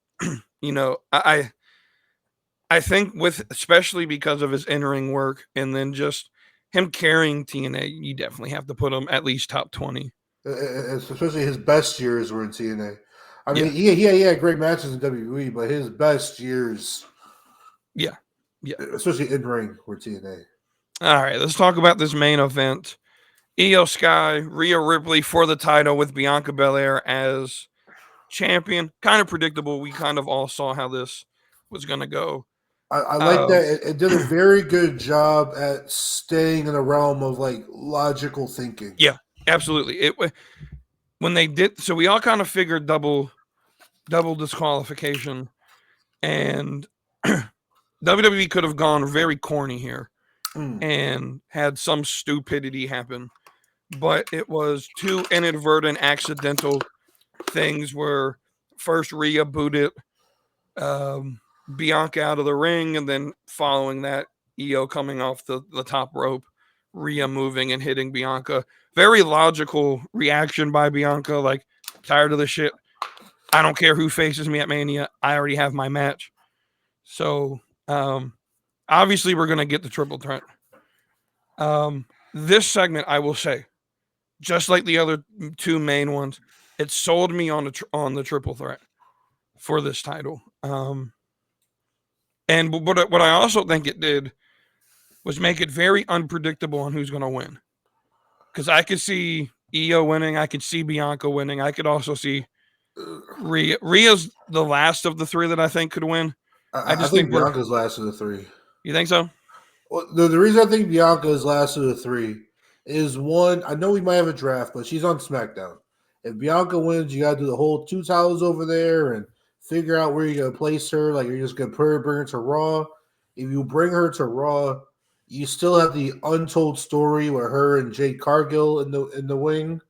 S1: I think especially because of his in-ring work, and then just him carrying TNA, you definitely have to put him at least top 20.
S3: Especially his best years were in TNA. I mean, he had great matches in WWE, but his best years, especially in ring, were TNA.
S1: All right, let's talk about this main event. Io Sky, Rhea Ripley for the title with Bianca Belair as champion. Kind of predictable. We kind of all saw how this was going to go.
S3: I like that. It did a very good job at staying in the realm of like logical thinking.
S1: Yeah, absolutely. When they did, so we all kind of figured double disqualification, and WWE could have gone very corny here and had some stupidity happen, but it was two inadvertent, accidental things where first Rhea booted Bianca out of the ring, and then following that, Io coming off the top rope, Rhea moving and hitting Bianca. Very logical reaction by Bianca, like, tired of this shit. I don't care who faces me at Mania. I already have my match. So, obviously, we're going to get the triple threat. This segment, I will say, just like the other two main ones, it sold me on the triple threat for this title. And what I also think it did was make it very unpredictable on who's going to win. Because I could see Io winning. I could see Bianca winning. I could also see Rhea. Rhea's the last of the three that I think could win. I
S3: I
S1: just
S3: think
S1: think we're.
S3: Bianca's last of the three.
S1: You think so?
S3: Well, the reason I think Bianca is last of the three is one. I know we might have a draft, but she's on SmackDown. If Bianca wins, you got to do the whole two titles over there and figure out where you're gonna place her. Like you're just gonna put her, bring her to Raw. If you bring her to Raw, you still have the untold story with her and Jade Cargill in the wing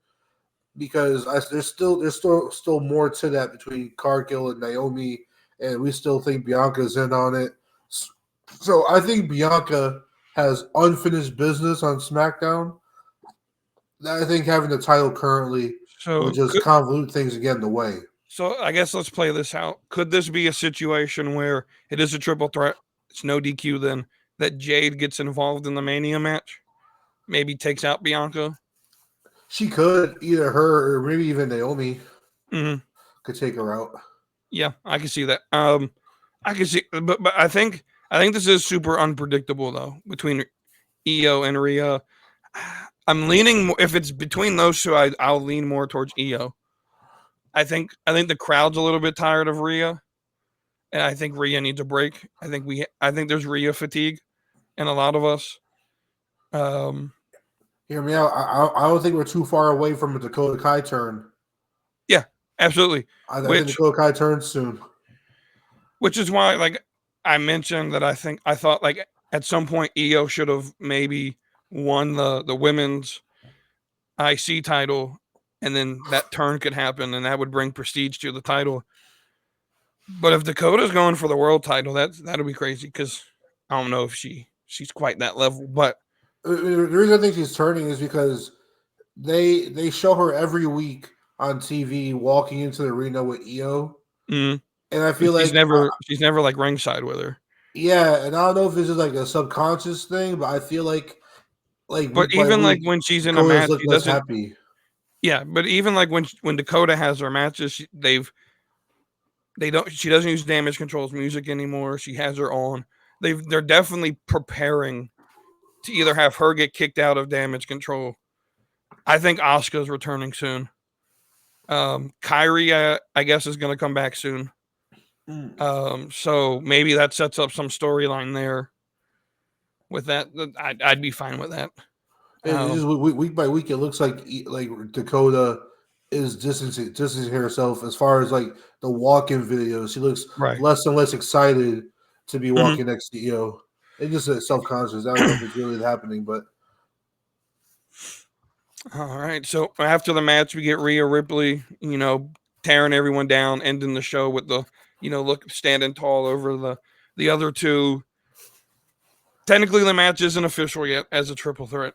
S3: because there's still more to that between Cargill and Naomi, and we still think Bianca's in on it. So I think Bianca has unfinished business on SmackDown. I think having the title currently
S1: So
S3: would just convolute things and get in the way.
S1: So I guess let's play this out. Could this be a situation where it is a triple threat? It's no DQ then that Jade gets involved in the Mania match? Maybe takes out Bianca?
S3: She could, either her or maybe even Naomi
S1: Mm-hmm.
S3: could take her out.
S1: Yeah, I can see that. I can see, but I think this is super unpredictable though between Io and Rhea. I'm leaning more, if it's between those two, I'll lean more towards Io. I think the crowd's a little bit tired of Rhea, and I think Rhea needs a break. I think there's Rhea fatigue in a lot of us.
S3: Hear me out. I don't think we're too far away from a Dakota Kai turn.
S1: Yeah, absolutely.
S3: I think Dakota Kai turns soon.
S1: Which is why, like I mentioned, that I thought like at some point Io should have maybe won the women's IC title, and then that turn could happen, and that would bring prestige to the title. But if Dakota's going for the world title, that'll be crazy because I don't know if she's quite that level. But
S3: the reason I think she's turning is because they show her every week on TV walking into the arena with Io, and I feel
S1: she's never like ringside with her.
S3: Yeah, and I don't know if this is like a subconscious thing, but I feel like
S1: but even like when she's in a match, she doesn't.
S3: Happy.
S1: Yeah, but even like when Dakota has her matches, she doesn't use Damage Control's music anymore. She has her on. They're definitely preparing to either have her get kicked out of Damage Control. I think Asuka's returning soon. Kyrie, I guess, is going to come back soon. So maybe that sets up some storyline there. With that, I'd be fine with that.
S3: Just week by week, it looks like Dakota is distancing herself as far as like the walk-in videos. She looks less and less excited to be walking next to Io. It's just self-conscious. I don't know if it's really happening, but
S1: all right. So after the match, we get Rhea Ripley, tearing everyone down, ending the show with the, standing tall over the other two. Technically, the match isn't official yet as a triple threat,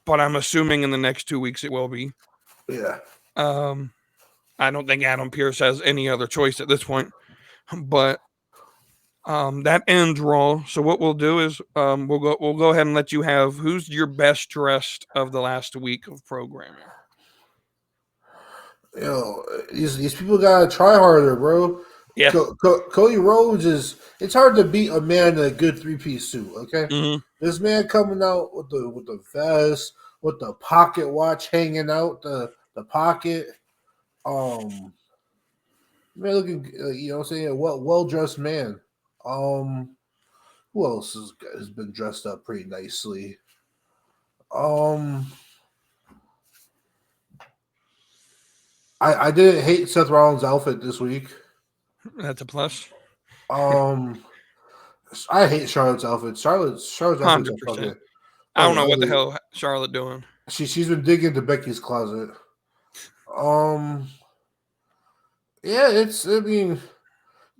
S1: but I'm assuming in the next 2 weeks it will be.
S3: Yeah.
S1: I don't think Adam Pearce has any other choice at this point, but that ends Raw. So what we'll do is we'll go ahead and let you have who's your best dressed of the last week of programming.
S3: These people gotta try harder, bro.
S1: Yeah.
S3: Cody Rhodes it's hard to beat a man in a good 3-piece suit, okay?
S1: Mm-hmm.
S3: This man coming out with the vest, with the pocket watch hanging out the pocket. Man looking a well dressed man. Who else has been dressed up pretty nicely? I didn't hate Seth Rollins' outfit this week.
S1: That's a plus.
S3: I hate Charlotte's outfit. Charlotte's outfit.
S1: I don't know what the hell Charlotte doing.
S3: She's been digging into Becky's closet. Yeah,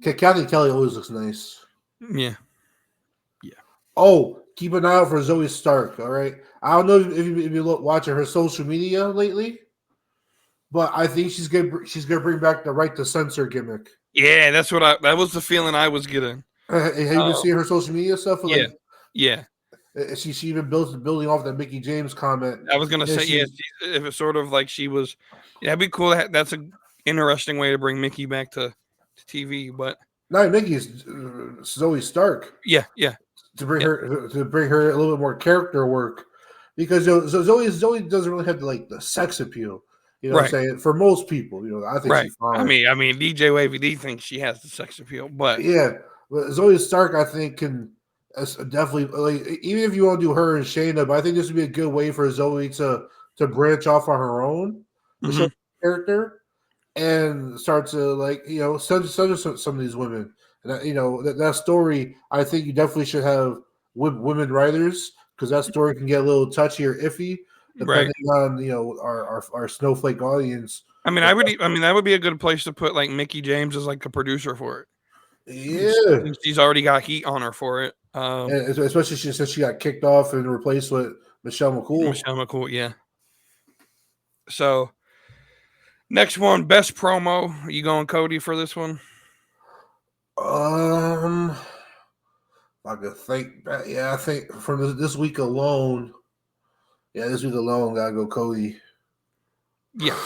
S3: Kathy Kelly always looks nice.
S1: Yeah.
S3: Oh, keep an eye out for Zoe Stark. All right, I don't know if you're watching her social media lately, but I think she's gonna bring back the right to censor gimmick.
S1: Yeah, that was the feeling I was getting.
S3: Have you been seeing her social media stuff?
S1: Yeah.
S3: She's even building off that Mickey James comment.
S1: I was gonna say, if it's sort of like she was, it'd be cool. That's an interesting way to bring Mickey back to TV, but
S3: not Mickey's Zoe Stark.
S1: Yeah.
S3: To bring her a little bit more character work, because Zoe doesn't really have the sex appeal. You know what I'm saying? For most people, I think she's fine.
S1: I mean, DJ Wavy D thinks she has the sex appeal, but
S3: yeah. But Zoe Stark, I think, can definitely like even if you want to do her and Shayna, but I think this would be a good way for Zoe to branch off on her own, to show
S1: Mm-hmm.
S3: character and start to like study some of these women. And that story, I think you definitely should have women writers because that story can get a little touchy or iffy
S1: Right.
S3: depending on our snowflake audience.
S1: I mean, I mean, that would be a good place to put like Mickey James as like a producer for it.
S3: Yeah,
S1: Since she's already got heat on her for it.
S3: and especially since she got kicked off and replaced with Michelle McCool.
S1: Michelle McCool, yeah. So next one, best promo. Are you going Cody for this one?
S3: I could think. Yeah, I think from this week alone. Yeah, this week alone, gotta go Cody.
S1: Yeah,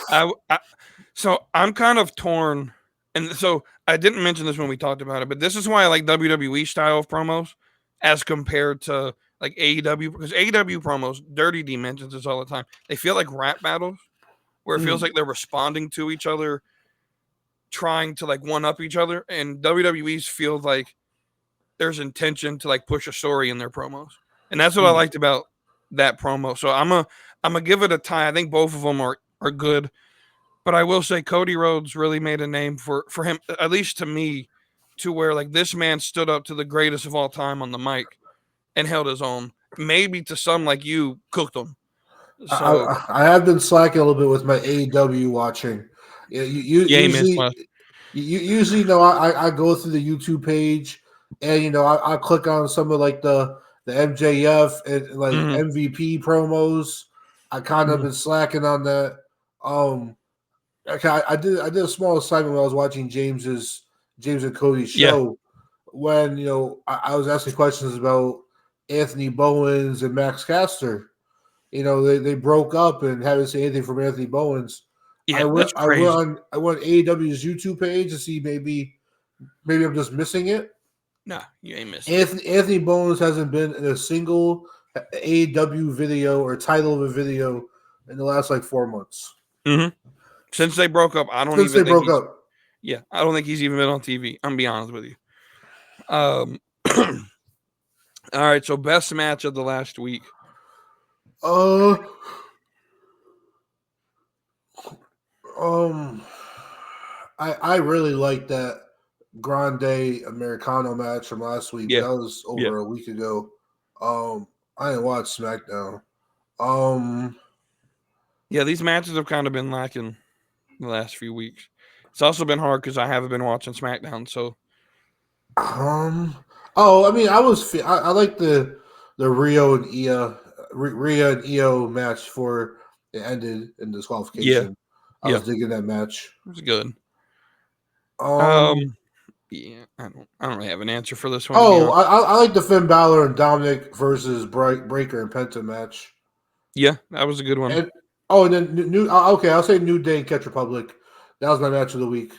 S1: so I'm kind of torn, and so I didn't mention this when we talked about it, but this is why I like WWE style of promos as compared to like AEW, because AEW promos, Dirty D mentions this all the time. They feel like rap battles, where it feels like they're responding to each other, trying to like one up each other, and WWE's feel like there's intention to like push a story in their promos, and that's what I liked about that promo. So I'm gonna give it a tie. I think both of them are good. But I will say Cody Rhodes really made a name for him, at least to me, to where like this man stood up to the greatest of all time on the mic and held his own. Maybe to some like you cooked him. So
S3: I have been slacking a little bit with my AEW watching. Yeah, usually I go through the YouTube page and I click on some of like the MJF and like MVP promos. I kind of been slacking on that. I did a small assignment when I was watching James and Cody's show when I was asking questions about Anthony Bowens and Max Caster. They broke up and haven't seen anything from Anthony Bowens.
S1: yeah, that's crazy.
S3: I went AEW's YouTube page to see maybe I'm just missing it.
S1: Nah, you ain't missing it.
S3: Anthony Bowens hasn't been in a single AEW video or title of a video in the last like 4 months.
S1: Mm-hmm. Since they broke up, I don't
S3: Since
S1: even
S3: they
S1: think
S3: broke up.
S1: Yeah, I don't think he's even been on TV. I'm gonna be honest with you. All right, so best match of the last week.
S3: I really like that Grande Americano match from last week.
S1: Yeah.
S3: That was over a week ago. I didn't watch SmackDown.
S1: Yeah, these matches have kind of been lacking the last few weeks. It's also been hard because I haven't been watching SmackDown. So,
S3: I mean, I like the Rhea and Io match for it ended in disqualification. I was digging that match.
S1: It was good. Yeah, I don't really have an answer for this one.
S3: I like the Finn Balor and Dominic versus Breaker and Penta match.
S1: Yeah, that was a good one.
S3: And then I'll say New Day and Catch Republic. That was my match of the week.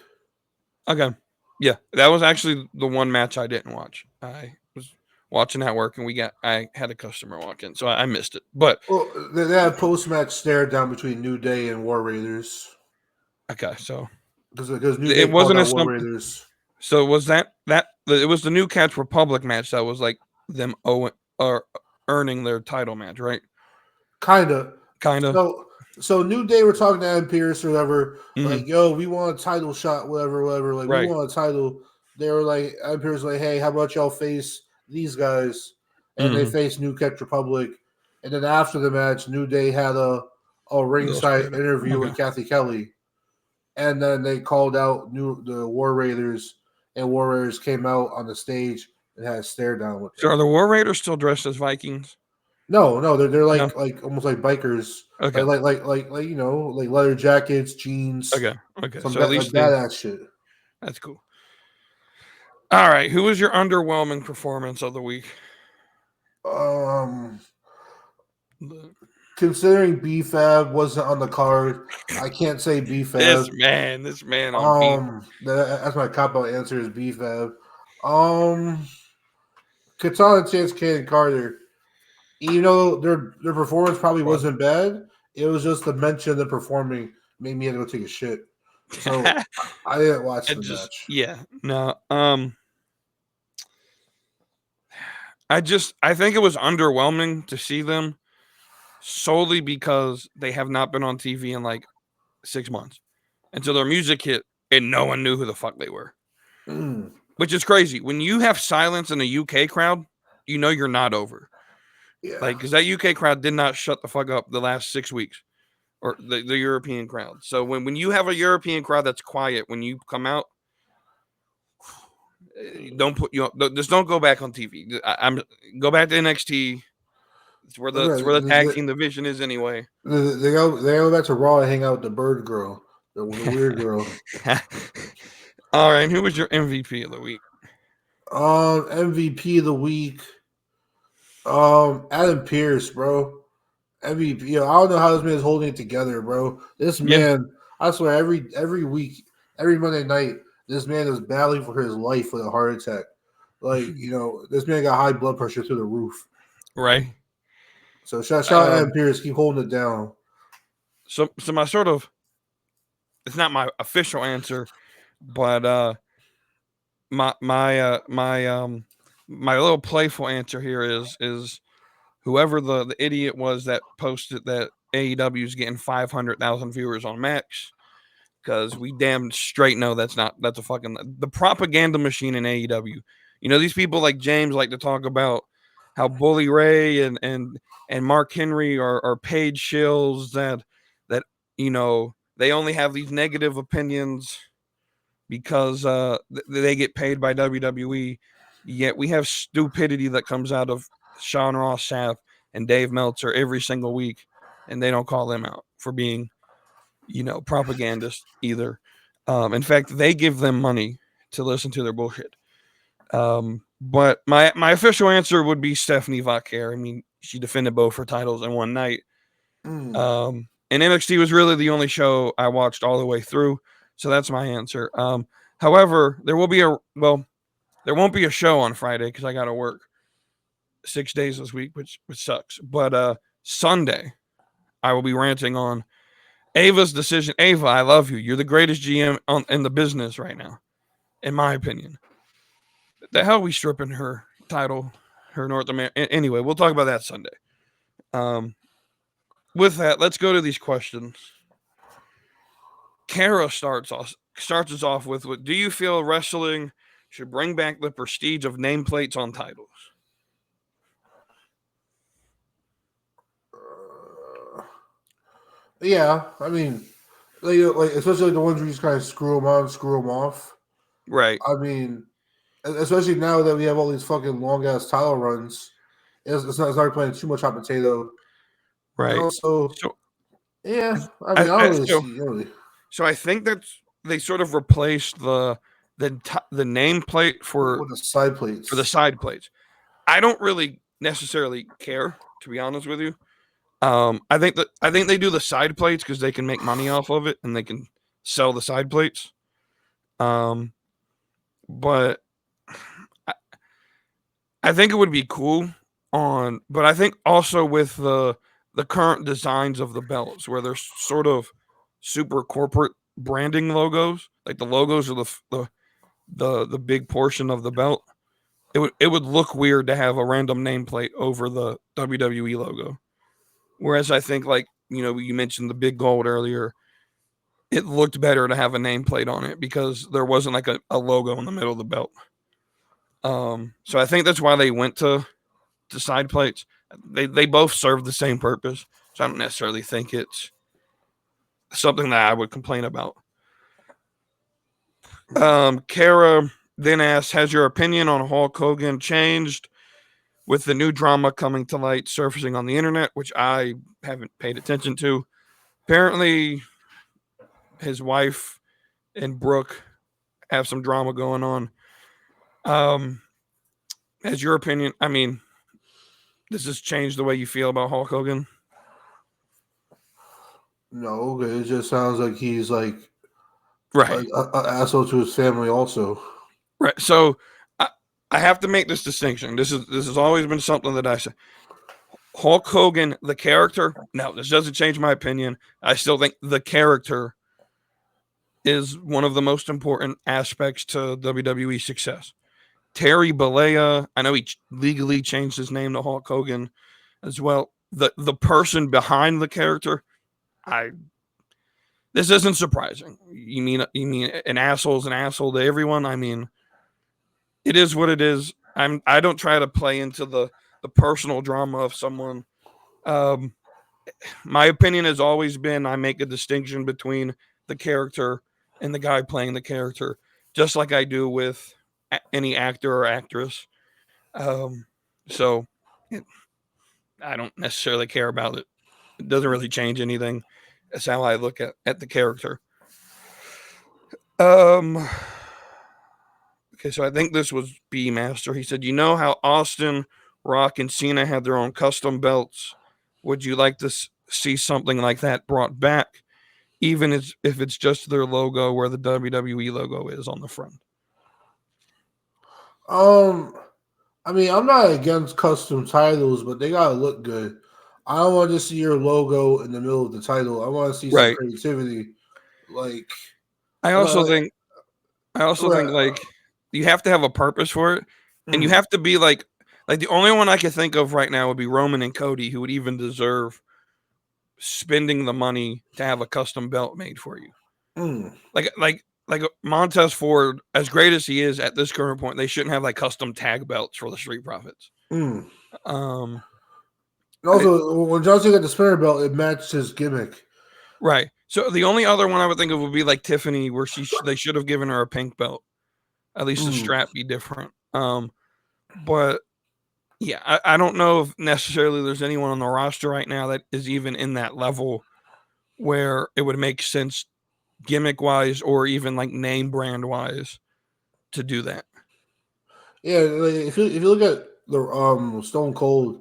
S1: Okay. Yeah, that was actually the one match I didn't watch. I was watching at work, and I had a customer walk in, so I missed it. But
S3: they had post-match stare down between New Day and War Raiders.
S1: Okay, so
S3: because New Day
S1: it wasn't a
S3: War Raiders.
S1: So was that it was the New Catch Republic match that was like them earning their title match, right?
S3: Kind of. So New Day were talking to Adam Pearce or whatever, like, yo, we want a title shot, whatever. Like, we want a title. They were like, Adam Pearce was like, hey, how about y'all face these guys? And they faced New Catch Republic. And then after the match, New Day had a ringside interview with Kathy Kelly. And then they called out the War Raiders, and War Raiders came out on the stage and had a stare down with them.
S1: So are the War Raiders still dressed as Vikings?
S3: No, they're like almost like bikers.
S1: Okay.
S3: Like leather jackets, jeans.
S1: Okay.
S3: So at least badass shit.
S1: That's cool. All right, who was your underwhelming performance of the week?
S3: Considering B-Fab wasn't on the card, I can't say B-Fab.
S1: This man on
S3: that's my cop-out answer is B-Fab. Katana, Chance, Cannon, Carter. You know, their performance probably wasn't bad. It was just the mention of the performing made me have to go take a shit. So I didn't watch the match.
S1: Yeah, no. I think it was underwhelming to see them solely because they have not been on TV in like 6 months. And so their music hit and no one knew who the fuck they were.
S3: Mm.
S1: Which is crazy. When you have silence in a UK crowd, you know you're not over.
S3: Yeah.
S1: Like, because that UK crowd did not shut the fuck up the last 6 weeks, or the European crowd. So when you have a European crowd that's quiet when you come out, don't put you up. Just don't go back on TV. I'm go back to NXT. It's where the tag team division is anyway.
S3: They go back to Raw and hang out with the bird girl, the weird girl.
S1: All right, who was your MVP of the week?
S3: MVP of the week. Adam Pearce, bro. MVP. I don't know how this man is holding it together, bro. This man, I swear, every week, every Monday night, this man is battling for his life with a heart attack. Like, this man got high blood pressure through the roof.
S1: Right.
S3: So shout out Adam Pearce, keep holding it down.
S1: So my sort of, it's not my official answer, but my little playful answer here is whoever the idiot was that posted that AEW is getting 500,000 viewers on Max, because we damn straight know that's a fucking the propaganda machine in AEW. These people like James like to talk about how Bully Ray and Mark Henry are paid shills that they only have these negative opinions because they get paid by WWE. Yet we have stupidity that comes out of Sean Ross Sapp and Dave Meltzer every single week, and they don't call them out for being, propagandists either. In fact, they give them money to listen to their bullshit. But my official answer would be Stephanie Vaquer. I mean, she defended both her titles in one night. And NXT was really the only show I watched all the way through, so that's my answer. However, there won't be a show on Friday because I got to work 6 days this week, which sucks. But Sunday, I will be ranting on Ava's decision. Ava, I love you. You're the greatest GM in the business right now, in my opinion. The hell we stripping her title, her North America. Anyway, we'll talk about that Sunday. With that, let's go to these questions. Kara starts us off with, do you feel wrestling should bring back the prestige of nameplates on titles?
S3: Yeah, I mean, like especially the ones where you just kind of screw them on, screw them off.
S1: Right.
S3: I mean, especially now that we have all these fucking long ass title runs, it's not playing too much hot potato.
S1: Right.
S3: Also, yeah, I mean, I don't really see.
S1: So I think that they sort of replaced the nameplate for
S3: the side plates.
S1: For the side plates, I don't really necessarily care, to be honest with you. I think they do the side plates because they can make money off of it and they can sell the side plates. But I think it would be cool but I think also with the current designs of the belts where they're sort of super corporate branding logos, like the logos are the big portion of the belt. It would look weird to have a random nameplate over the WWE logo. Whereas I think, like, you mentioned the big gold earlier, it looked better to have a nameplate on it because there wasn't like a logo in the middle of the belt. So I think that's why they went to side plates. They both serve the same purpose. So I don't necessarily think it's something that I would complain about. Kara then asks, has your opinion on Hulk Hogan changed with the new drama coming to light surfacing on the internet, which I haven't paid attention to? Apparently, his wife and Brooke have some drama going on. Has your opinion, I mean, does this change the way you feel about Hulk Hogan?
S3: No, it just sounds like he's like
S1: right,
S3: an asshole to his family also.
S1: Right. So I have to make this distinction. This has always been something that I say. Hulk Hogan, the character, no, this doesn't change my opinion. I still think the character is one of the most important aspects to WWE success. Terry Bollea, I know he legally changed his name to Hulk Hogan as well. The person behind the character, this isn't surprising. You mean an asshole's an asshole to everyone? I mean, it is what it is. I don't try to play into the personal drama of someone. My opinion has always been I make a distinction between the character and the guy playing the character, just like I do with any actor or actress. So I don't necessarily care about it. It doesn't really change anything. That's how I look at the character. Okay, so I think this was B Master. He said, "You know how Austin, Rock, and Cena had their own custom belts? Would you like to see something like that brought back, even if it's just their logo where the WWE logo is on the front?"
S3: I mean, I'm not against custom titles, but they gotta look good. I don't want to see your logo in the middle of the title. I want to see some
S1: Right.
S3: creativity. Like,
S1: I also think like you have to have a purpose for it, and you have to be like the only one I can think of right now would be Roman and Cody, who would even deserve spending the money to have a custom belt made for you. Like Montez Ford, as great as he is at this current point, they shouldn't have like custom tag belts for the Street Profits.
S3: And also, when John Cena got the spinner belt, it matched his gimmick.
S1: Right. So the only other one I would think of would be like Tiffany, where they should have given her a pink belt. At least the strap be different. But yeah, I don't know if necessarily there's anyone on the roster right now that is even in that level where it would make sense gimmick wise or even like name brand wise to do that.
S3: Yeah, like if you look at the Stone Cold,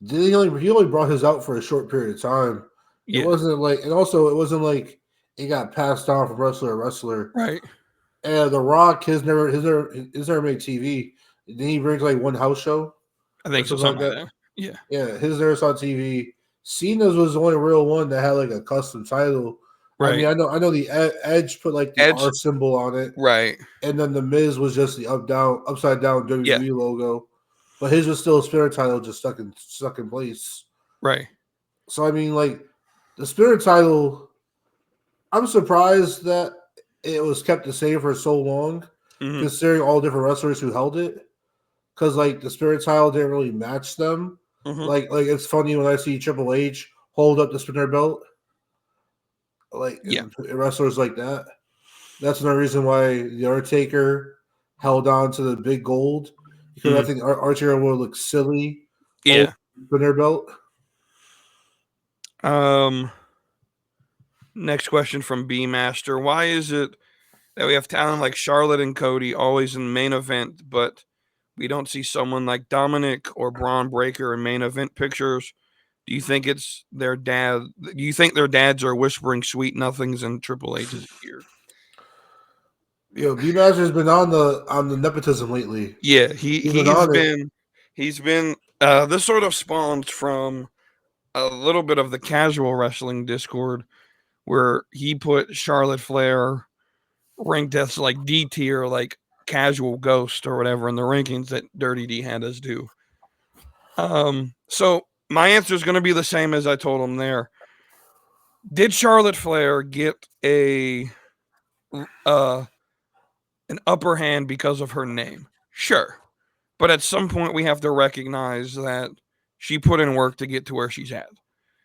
S3: he only brought his out for a short period of time.
S1: Yeah.
S3: It wasn't like, and also it wasn't like it got passed down from wrestler to wrestler.
S1: Right.
S3: And The Rock, his never made TV. Then he brings like one house show.
S1: I think so, something like that. Yeah.
S3: Yeah, his never saw TV. Cena's was the only real one that had like a custom title.
S1: Right.
S3: I mean, I know the Edge put like the R symbol on it.
S1: Right.
S3: And then the Miz was just the upside down WWE logo. But his was still a spinner title just stuck in place.
S1: Right.
S3: So I mean, like the spinner title, I'm surprised that it was kept the same for so long, considering all different wrestlers who held it. Because like the spirit title didn't really match them. Like it's funny when I see Triple H hold up the spinner belt. Like wrestlers like that. That's another reason why the Undertaker held on to the big gold, because I think Undertaker would look silly.
S1: Yeah.
S3: Spinner belt.
S1: Next question from B Master. Why is it that we have talent like Charlotte and Cody always in the main event, but we don't see someone like Dominic or Braun Breaker in main event pictures? Do you think it's their dad? Do you think their dads are whispering sweet nothings in Triple H's ear?
S3: Yeah, B Master's been on the nepotism lately.
S1: Yeah, he's been this sort of spawned from a little bit of the casual wrestling Discord, where he put Charlotte Flair ranked as like D tier, like casual ghost or whatever in the rankings that Dirty D had us do. So my answer is going to be the same as I told him there. Did Charlotte Flair get an upper hand because of her name? Sure. But at some point we have to recognize that she put in work to get to where she's at.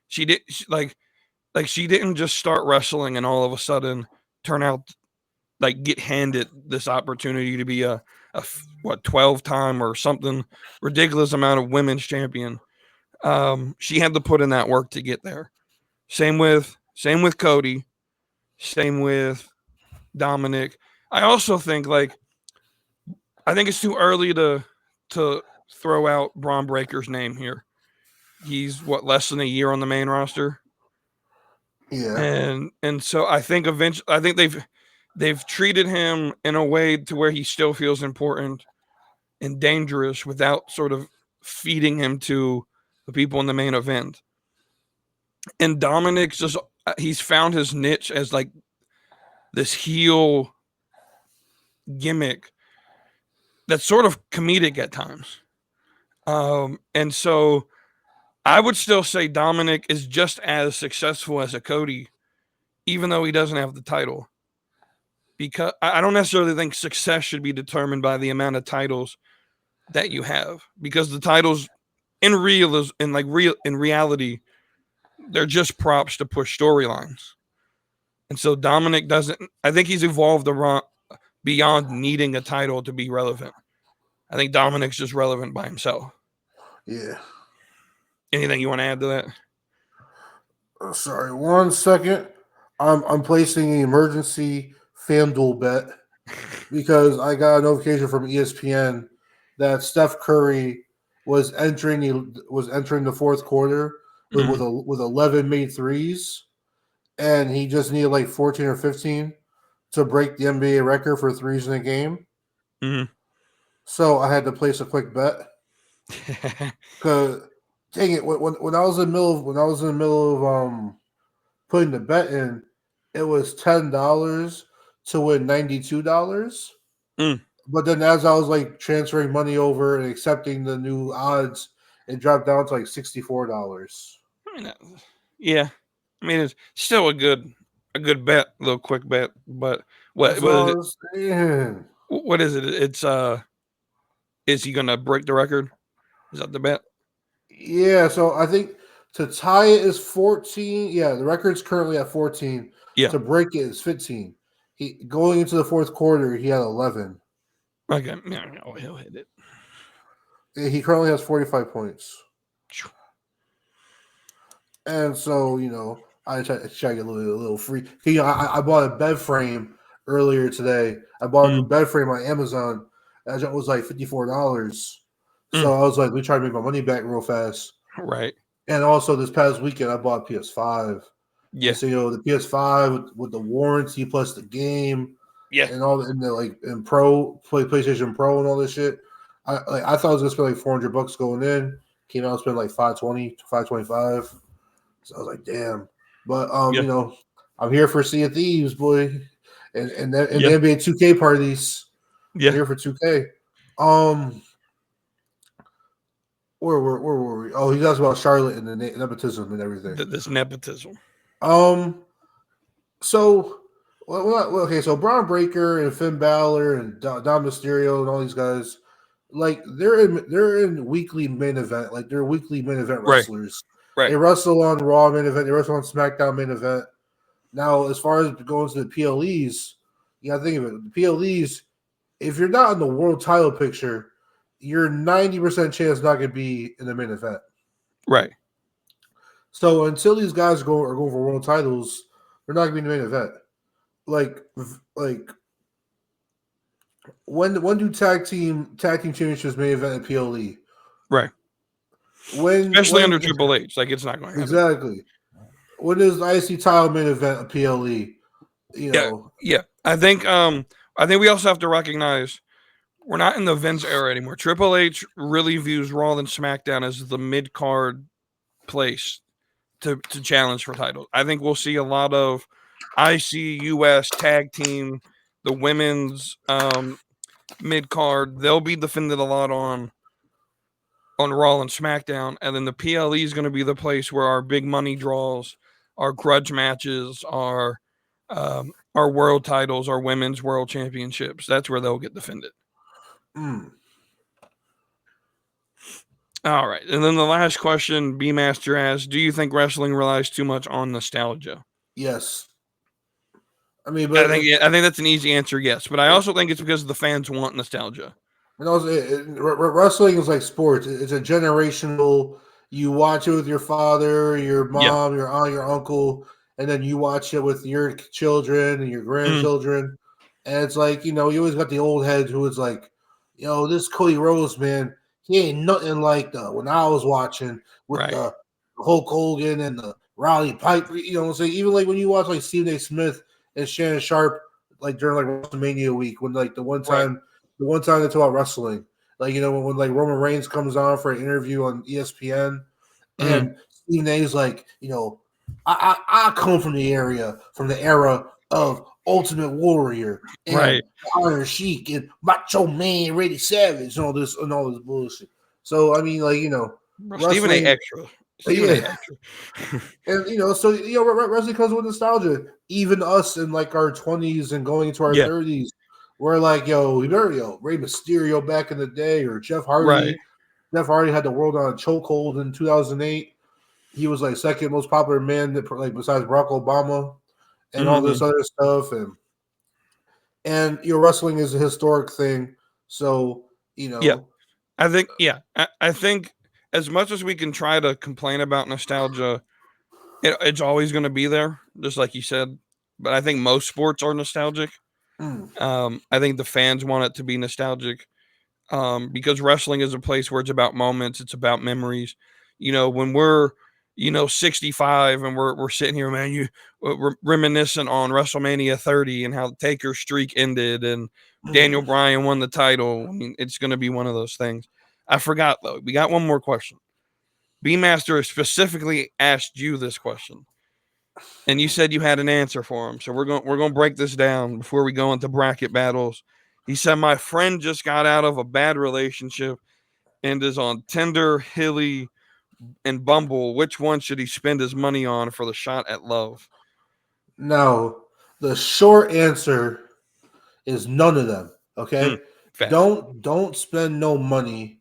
S1: She didn't just start wrestling and all of a sudden turn out like get handed this opportunity to be a 12-time or something ridiculous amount of women's champion. She had to put in that work to get there. Same with Cody. Same with Dominic. I also think I think it's too early to throw out Braun Breaker's name here. He's less than a year on the main roster.
S3: Yeah.
S1: And so I think they've treated him in a way to where he still feels important and dangerous without sort of feeding him to the people in the main event. And Dominic's he's found his niche as like this heel gimmick that's sort of comedic at times. And so I would still say Dominic is just as successful as a Cody, even though he doesn't have the title. Because I don't necessarily think success should be determined by the amount of titles that you have, because the titles in reality, they're just props to push storylines. And so Dominic doesn't. I think he's evolved beyond needing a title to be relevant. I think Dominic's just relevant by himself.
S3: Yeah.
S1: Anything you want to add to that?
S3: Sorry, 1 second. I'm placing an emergency FanDuel bet because I got a notification from ESPN that Steph Curry was entering the fourth quarter with 11 made threes, and he just needed like 14 or 15 to break the NBA record for threes in a game.
S1: Mm-hmm.
S3: So I had to place a quick bet. Cause dang it, when I was in the middle of putting the bet in, it was $10 to win $92. But then as I was like transferring money over and accepting the new odds, it dropped down to like $64.
S1: Yeah, I mean it's still a good bet, a little quick bet. But what is it? It's is he gonna break the record? Is that the bet?
S3: Yeah, so I think to tie it is 14. Yeah, the record's currently at 14.
S1: Yeah.
S3: To break it is 15. He going into the fourth quarter, he had 11.
S1: Okay, he'll hit it.
S3: He currently has 45 points. And so, I try to get a little free. I bought a bed frame earlier today. I bought a new bed frame on Amazon. It was like $54. So I was like, let me try to make my money back real fast.
S1: Right.
S3: And also this past weekend, I bought a PS5.
S1: Yeah.
S3: And so, the PS5 with the warranty plus the game.
S1: Yeah.
S3: And all and Pro, PlayStation Pro and all this shit. I thought I was going to spend like $400 going in. Came out and spent like $520, $525. So I was like, damn. But, I'm here for Sea of Thieves, boy. And the NBA 2K parties.
S1: Yeah.
S3: I'm here for 2K. Where were we? Oh, he talks about Charlotte and the nepotism and everything.
S1: This nepotism.
S3: So, okay, so Braun Breaker and Finn Balor and Dom Mysterio and all these guys, like they're in weekly main event, like they're weekly main event wrestlers.
S1: Right.
S3: They wrestle on Raw main event. They wrestle on SmackDown main event. Now, as far as going to the PLEs, you got to think of it. The PLEs, if you're not in the world title picture, you're 90% chance not going to be in the main event.
S1: Right.
S3: So until these guys are going for world titles, they're not going to be in the main event. Like when do tag team championships main event at PLE?
S1: Right. Especially under Triple H, like it's not going to happen.
S3: Exactly. When is the IC title main event at PLE?
S1: Yeah. I think we also have to recognize we're not in the Vince era anymore. Triple H really views Raw and SmackDown as the mid-card place to challenge for titles. I think we'll see a lot of IC US tag team, the women's mid-card. They'll be defended a lot on Raw and SmackDown, and then the PLE is going to be the place where our big money draws, our grudge matches, our world titles, our women's world championships. That's where they'll get defended. All right. And then the last question, B-Master asks, do you think wrestling relies too much on nostalgia?
S3: Yes. I mean, but
S1: I think that's an easy answer, yes. But I also think it's because the fans want nostalgia.
S3: And also, wrestling is like sports. It's a generational. You watch it with your father, your mom, your aunt, your uncle, and then you watch it with your children and your grandchildren. And it's like, you always got the old heads who is like, this Cody Rhodes, man, he ain't nothing like when I was watching with the Hulk Hogan and the Roddy Piper. You know what I'm saying? Even like when you watch like Stephen A. Smith and Shannon Sharp, like during like WrestleMania week, when like the one time they talk about wrestling, like when like Roman Reigns comes on for an interview on ESPN, and Stephen A. is like, I come from the era of Ultimate Warrior and
S1: Right.
S3: Iron Sheik and Macho Man, Randy Savage, and all this bullshit. So I mean, like,
S1: Bro, Stephen A.
S3: wrestling,
S1: Extra. Stephen A. Extra.
S3: and so wrestling comes with nostalgia. Even us in like our 20s and going into our
S1: Yeah.
S3: 30s, we're like, Rey Mysterio back in the day, or Jeff Hardy.
S1: Right.
S3: Jeff Hardy had the world on a chokehold in 2008. He was like second most popular man like besides Barack Obama, and all this other stuff, and wrestling is a historic thing. So
S1: Yeah. I think as much as we can try to complain about nostalgia, it's always going to be there, just like you said. But I think most sports are nostalgic. I think the fans want it to be nostalgic, because wrestling is a place where it's about moments, it's about memories. When we're 65 and we're sitting here, man, we're reminiscing on WrestleMania 30 and how Taker's streak ended and Daniel Bryan won the title. I mean, it's going to be one of those things. I forgot though. We got one more question. B-Master specifically asked you this question, and you said you had an answer for him. So we're going to break this down before we go into bracket battles. He said, my friend just got out of a bad relationship and is on Tinder, Hilly, and Bumble. Which one should he spend his money on for the shot at love?
S3: Now, the short answer is none of them. Okay, don't spend no money.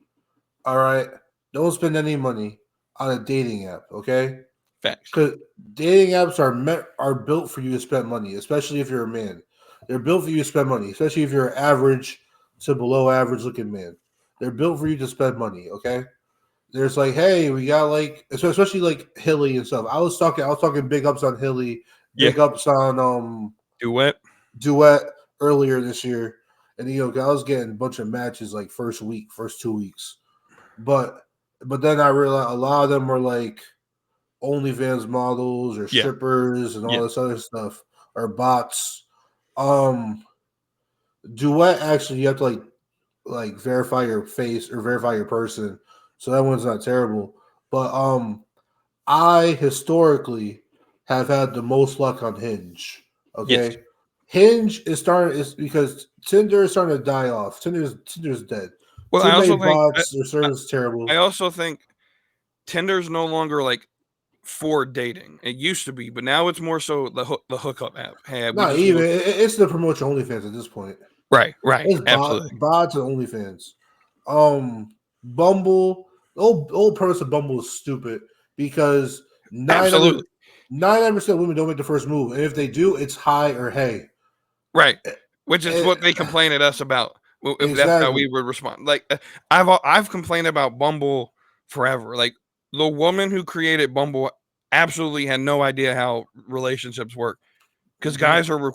S3: All right, don't spend any money on a dating app. Okay,
S1: facts.
S3: Because dating apps are built for you to spend money, especially if you're a man. They're built for you to spend money, especially if you're an average to below average looking man. They're built for you to spend money. Okay. There's like, hey, we got like, especially like Hilly and stuff. I was talking big ups on Hilly, big ups on Duet earlier this year, and I was getting a bunch of matches like first 2 weeks, but then I realized a lot of them were like OnlyFans models or strippers and all this other stuff, or bots. Duet, actually, you have to like verify your face or verify your person, so that one's not terrible. But I historically have had the most luck on Hinge. Okay,
S1: Yes.
S3: Hinge is because Tinder is starting to die off. Tinder's dead.
S1: Well,
S3: Too
S1: I
S3: many
S1: also think
S3: bots. Their service is terrible.
S1: I also think Tinder's no longer like for dating. It used to be, but now it's more so the hookup app. Hey, we
S3: Not
S1: just
S3: even. It's the promotion OnlyFans at this point.
S1: right,
S3: It's
S1: absolutely.
S3: bots and OnlyFans. Bumble. Old premise of Bumble is stupid because 99% of women don't make the first move, and if they do, it's hi or hey.
S1: Right, which is what they complain at us about. If
S3: Exactly.
S1: that's how we would respond. Like I've complained about Bumble forever. Like the woman who created Bumble absolutely had no idea how relationships work, because guys are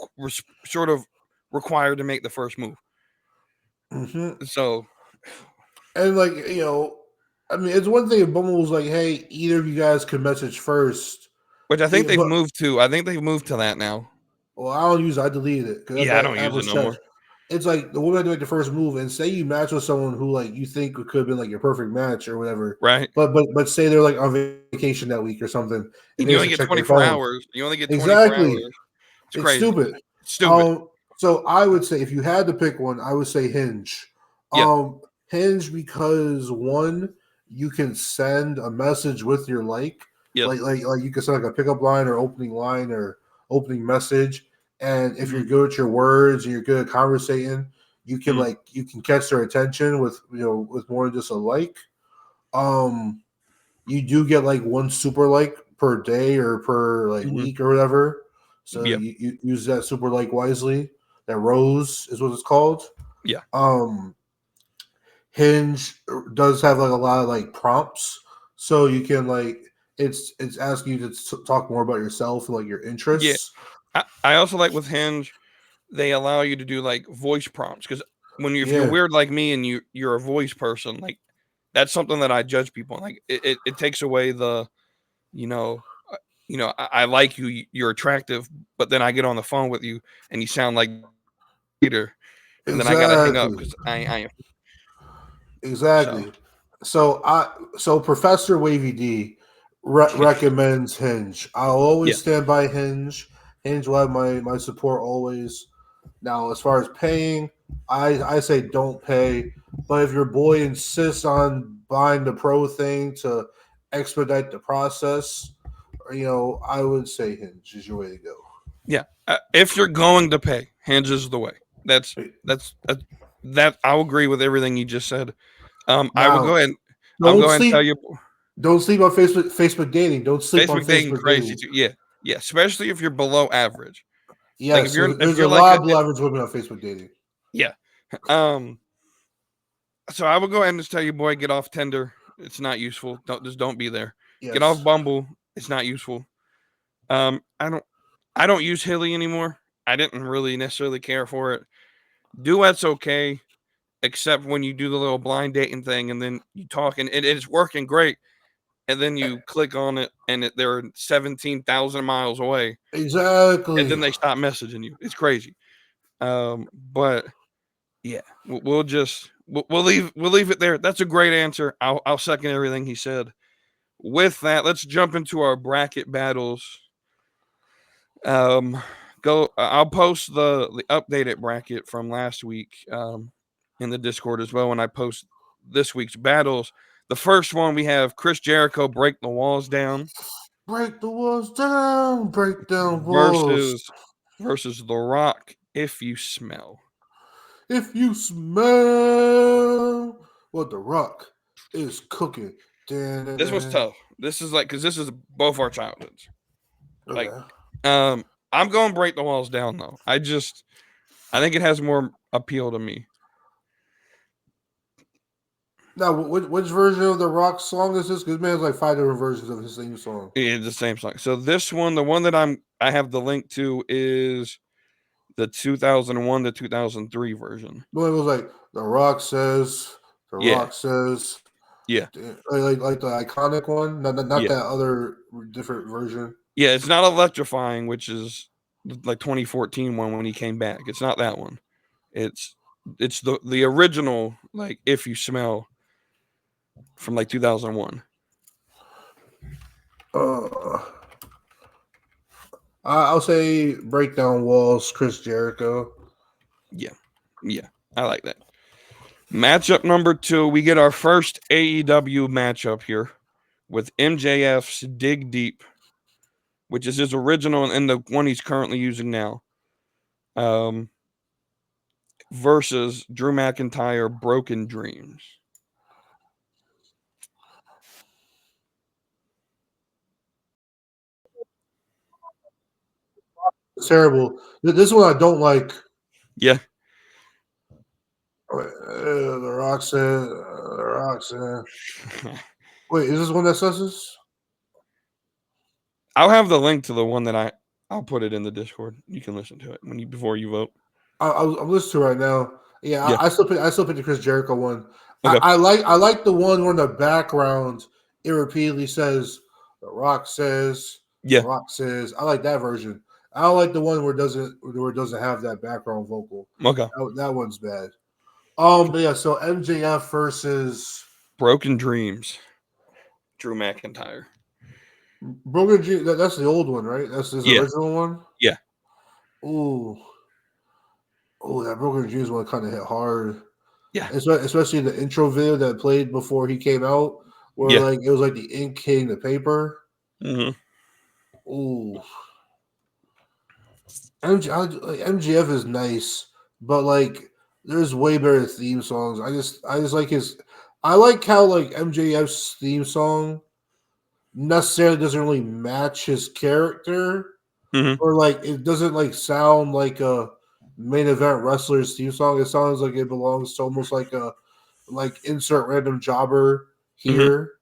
S1: sort of required to make the first move. So,
S3: and like I mean, it's one thing if Bumble was like, "Hey, either of you guys can message first,"
S1: which I think they've moved to. I think they've moved to that now.
S3: Well, I don't use it. I deleted it.
S1: Yeah, I don't use it no more.
S3: It's like the woman had to make the first move, and say you match with someone who like you think could have been like your perfect match or whatever.
S1: Right.
S3: But say they're like on vacation that week or something.
S1: And you only get 24 hours. You only get 24 hours.
S3: It's crazy. Stupid.
S1: It's stupid.
S3: So I would say if you had to pick one, I would say Hinge. Hinge because one, you can send a message with your like you can send like a pickup line or opening message. And if you're good at your words and you're good at conversating, you can you can catch their attention with with more than just a like. You do get like one super like per day or per week or whatever. So you use that super like wisely. That rose is what it's called.
S1: Yeah.
S3: Hinge does have like a lot of like prompts, so you can it's asking you to talk more about yourself and like your interests.
S1: Yeah. I also like with Hinge, they allow you to do like voice prompts, because if you're weird like me and you're a voice person, like that's something that I judge people on. Like it takes away the, I like you, you're attractive, but then I get on the phone with you and you sound like Peter, and then I gotta hang up because I am.
S3: Exactly. So Professor Wavy D recommends Hinge. I'll always stand by Hinge Hinge will have my support always. Now, as far as paying, I say don't pay. But if your boy insists on buying the pro thing to expedite the process, I would say Hinge is your way to go.
S1: Yeah, if you're going to pay, Hinge is the way. That's that. I'll agree with everything you just said. I will go
S3: Now,
S1: ahead. I'll
S3: don't
S1: go ahead and tell
S3: sleep.
S1: you,
S3: Don't sleep on Facebook dating. Don't sleep on
S1: Facebook dating
S3: Facebook
S1: crazy
S3: dating.
S1: too. Yeah, yeah, especially if you're below average. Like
S3: Yes,
S1: if
S3: there's a
S1: you're like
S3: lot of below average women on Facebook dating.
S1: yeah. Um. So I will go ahead and just tell you, boy, get off Tinder. It's not useful. Don't be there. Get off
S3: Yes.
S1: Bumble. It's not useful. Um. I don't use Hilly anymore. I didn't really necessarily care for it. Duet's okay, except when you do the little blind dating thing and then you talk and it's working great. And then you click on it and they're 17,000 miles away. And then
S3: Exactly.
S1: they stop messaging you. It's crazy. But yeah, we'll leave it there. That's a great answer. I'll second everything he said. With that, let's jump into our bracket battles. I'll post the updated bracket from last week in the Discord as well when I post this week's battles. The first one we have Chris Jericho break the walls down
S3: Break the walls down. Break down walls.
S1: versus The Rock if you smell.
S3: If you smell what the Rock is cooking.
S1: This was tough. This is because this is both our childhoods.
S3: Okay.
S1: Like, I'm going break the walls down though. I think it has more appeal to me.
S3: Now, which version of the Rock song is this? Because man has like 5 different versions of his same song.
S1: It's the same song. So this one, the one that I have the link to is the 2001 to 2003 version.
S3: No, it was like the Rock says, the
S1: Yeah.
S3: Rock says,
S1: Yeah.
S3: like the iconic one, not
S1: Yeah.
S3: that other different version.
S1: Yeah, it's not electrifying, which is like 2014 one when he came back. It's not that one. It's the original, like if you smell from like 2001.
S3: I'll say breakdown walls, Chris Jericho.
S1: Yeah, I like that. Matchup number 2, we get our first AEW matchup here with MJF's Dig Deep, which is his original and the one he's currently using now. Versus Drew McIntyre Broken Dreams.
S3: It's terrible. This one I don't like.
S1: Yeah.
S3: The Rock said. The Rock said. Wait, is this one that says this?
S1: I'll have the link to the one that I'll put it in the Discord. You can listen to it before you vote.
S3: I'm listening to it right now. Yeah. I still pick the Chris Jericho one.
S1: Okay.
S3: I like the one where in the background it repeatedly says The Rock says.
S1: Yeah.
S3: The Rock says. I like that version. I don't like the one where it doesn't have that background vocal.
S1: Okay.
S3: That one's bad. But yeah, so MJF versus
S1: Broken Dreams. Drew McIntyre.
S3: Broken Dreams. That's the old one, right? That's his original one.
S1: Yeah.
S3: Ooh, that Broken Dreams one kind of hit hard.
S1: Yeah.
S3: Especially the intro video that played before he came out, where like it was like the ink hitting the paper.
S1: Mm-hmm.
S3: Ooh. MJF is nice, but like there's way better theme songs. I just like I like how like MJF's theme song necessarily doesn't really match his character, or like it doesn't like sound like a main event wrestler's theme song. It sounds like it belongs to almost like a insert random jobber here,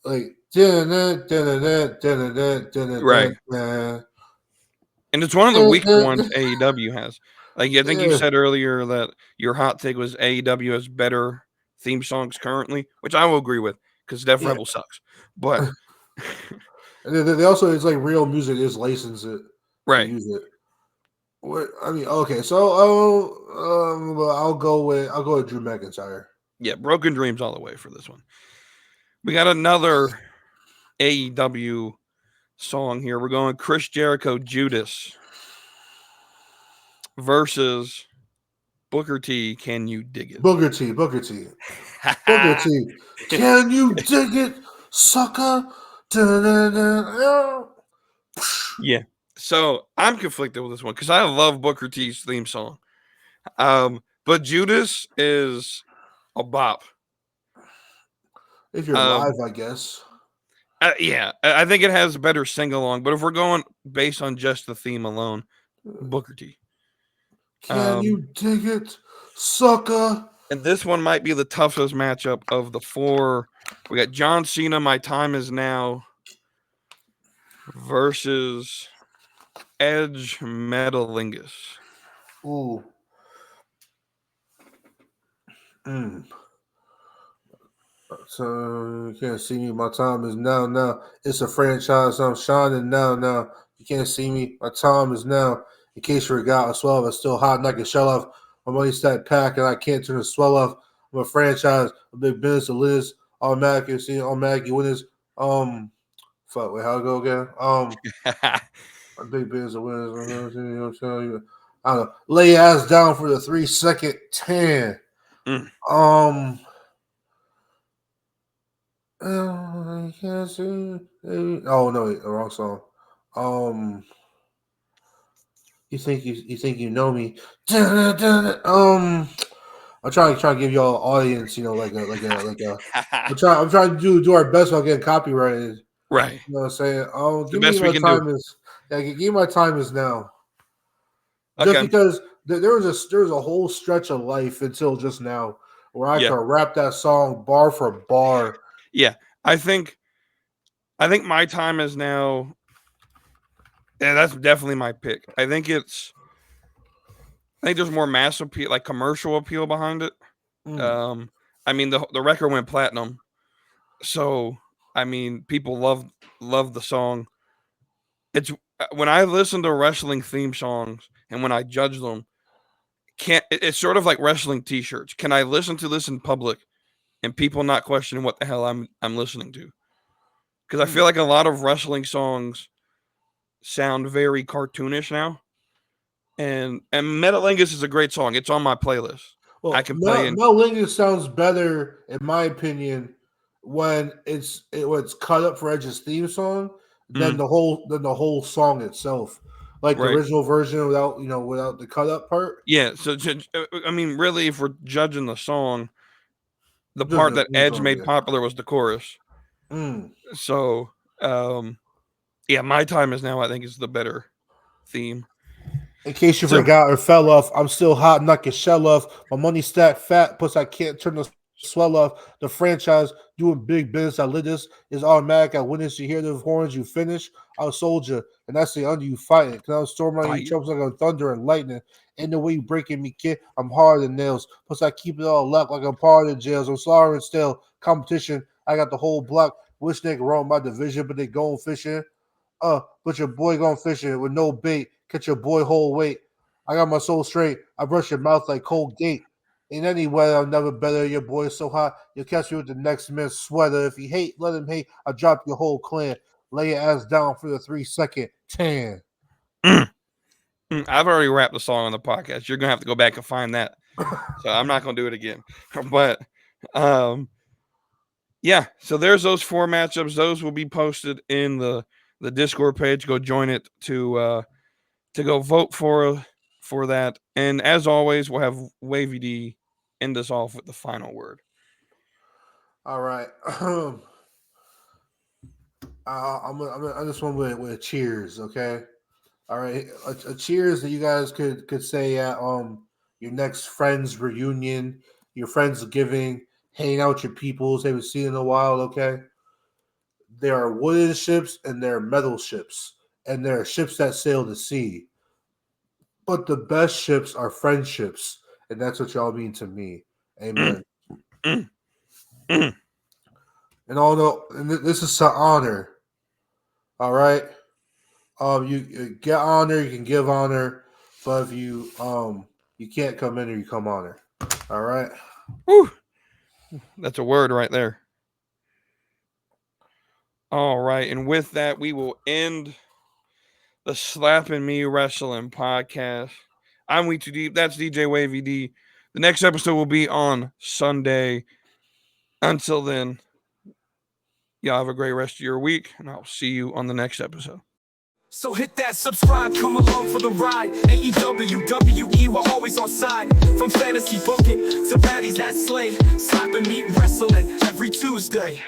S3: like
S1: right. And it's one of the weaker ones AEW has. Like I think you said earlier that your hot take was AEW has better theme songs currently, which I will agree with because Def Rebel sucks. But
S3: they also it's like real music is licensed it,
S1: right?
S3: Use it. What I mean, okay, so I'll go with Drew McIntyre.
S1: Yeah, Broken Dreams all the way for this one. We got another AEW song here. We're going Chris Jericho, Judas versus Booker T. Can you dig it?
S3: Booker T. Booker T. Booker T. Can you dig it, sucker? Da-da-da-da.
S1: Yeah. So I'm conflicted with this one because I love Booker T's theme song. But Judas is a bop.
S3: If you're live, I guess.
S1: Yeah, I think it has better sing along. But if we're going based on just the theme alone, Booker T.
S3: Can you dig it, sucker?
S1: And this one might be the toughest matchup of the four. We got John Cena, My Time Is Now, versus Edge Metalingus.
S3: Ooh. So you can't see me. My time is now. Now it's a franchise. I'm shining now. Now you can't see me. My time is now. In case you forgot, I swell. I'm still hot and I can shell off. My money's that pack and I can't turn the swell off. I'm a franchise. A big business. A Liz. Automatic. See, automatic. You winners. Fuck. Wait, how to go again? A big business. A winners. I don't know. Lay your ass down for the 3-second 10. I can't see. Oh no, wait, wrong song. You think you know me? I'm trying to give y'all audience, like a. I'm trying to do our best while getting copyrighted.
S1: Right.
S3: You know what I'm saying?
S1: The
S3: Give
S1: best
S3: me
S1: we
S3: my
S1: can
S3: time
S1: do.
S3: is. Yeah, give me my time is now.
S1: Okay.
S3: Just because there was a whole stretch of life until just now where I could rap that song bar for bar.
S1: Yeah, I think My Time Is Now. Yeah, that's definitely my pick. I think there's more mass appeal, like commercial appeal behind it. I mean the record went platinum, so I mean people love the song. It's when I listen to wrestling theme songs and when I judge them, it's sort of like wrestling T-shirts. Can I listen to this in public and people not questioning what the hell I'm listening to? Because I feel like a lot of wrestling songs sound very cartoonish now. And Metalingus is a great song. It's on my playlist.
S3: Well,
S1: I can play it.
S3: Metalingus sounds better, in my opinion, when it's cut up for Edge's theme song than the whole song itself, like the
S1: Right.
S3: original version without the cut up part.
S1: Yeah. So I mean, really, if we're judging the song, the
S3: Just
S1: part
S3: the
S1: that
S3: theme
S1: Edge
S3: song,
S1: made
S3: yeah.
S1: popular was the chorus. So, yeah, My Time Is Now, I think, is the better theme.
S3: In case you forgot or fell off, I'm still hot, knock your shell off. My money stacked fat, plus I can't turn the swell off. The franchise doing big business. I lit this is automatic. I witness you hear the horns, you finish. I'm a soldier, and that's the under you fighting. Cause I'm storming on you, chokes like a thunder and lightning. And the way you breaking me, kid, I'm harder than nails. Plus I keep it all locked like I'm part of the jails. I'm sorry and still competition. I got the whole block. Wish they could roam my division, but they going fishing. But your boy going fishing with no bait. Catch your boy whole weight. I got my soul straight. I brush your mouth like Colgate. In any weather, I'm never better. Your boy is so hot. You'll catch me with the next man's sweater. If he hate, let him hate. I'll drop your whole clan. Lay your ass down for the 3-second 10.
S1: I've already rapped the song on the podcast. You're going to have to go back and find that. So I'm not going to do it again. But, yeah. So there's those 4 matchups. Those will be posted in the Discord page. Go join it to go vote for that. And as always, we'll have Wavy D end us off with the final word.
S3: All right. I just want with a cheers, okay? All right, a cheers that you guys could say at your next friends reunion, your friends giving, hanging out with your peoples they haven't seen in a while, okay? There are wooden ships and there are metal ships, and there are ships that sail the sea. But the best ships are friendships, and that's what y'all mean to me. Amen. And although this is an honor, all right. You get honor, you can give honor, but if you can't come in or you come honor. All right.
S1: Woo. That's a word right there. All right, and with that, we will end the Slapping Me Wrestling podcast. I'm We Too Deep. That's DJ Wavy D. The next episode will be on Sunday. Until then, y'all have a great rest of your week, and I'll see you on the next episode.
S4: So hit that subscribe, come along for the ride. AEW, WWE, we're always on side. From fantasy booking to baddies that slay. Slapping me wrestling every Tuesday.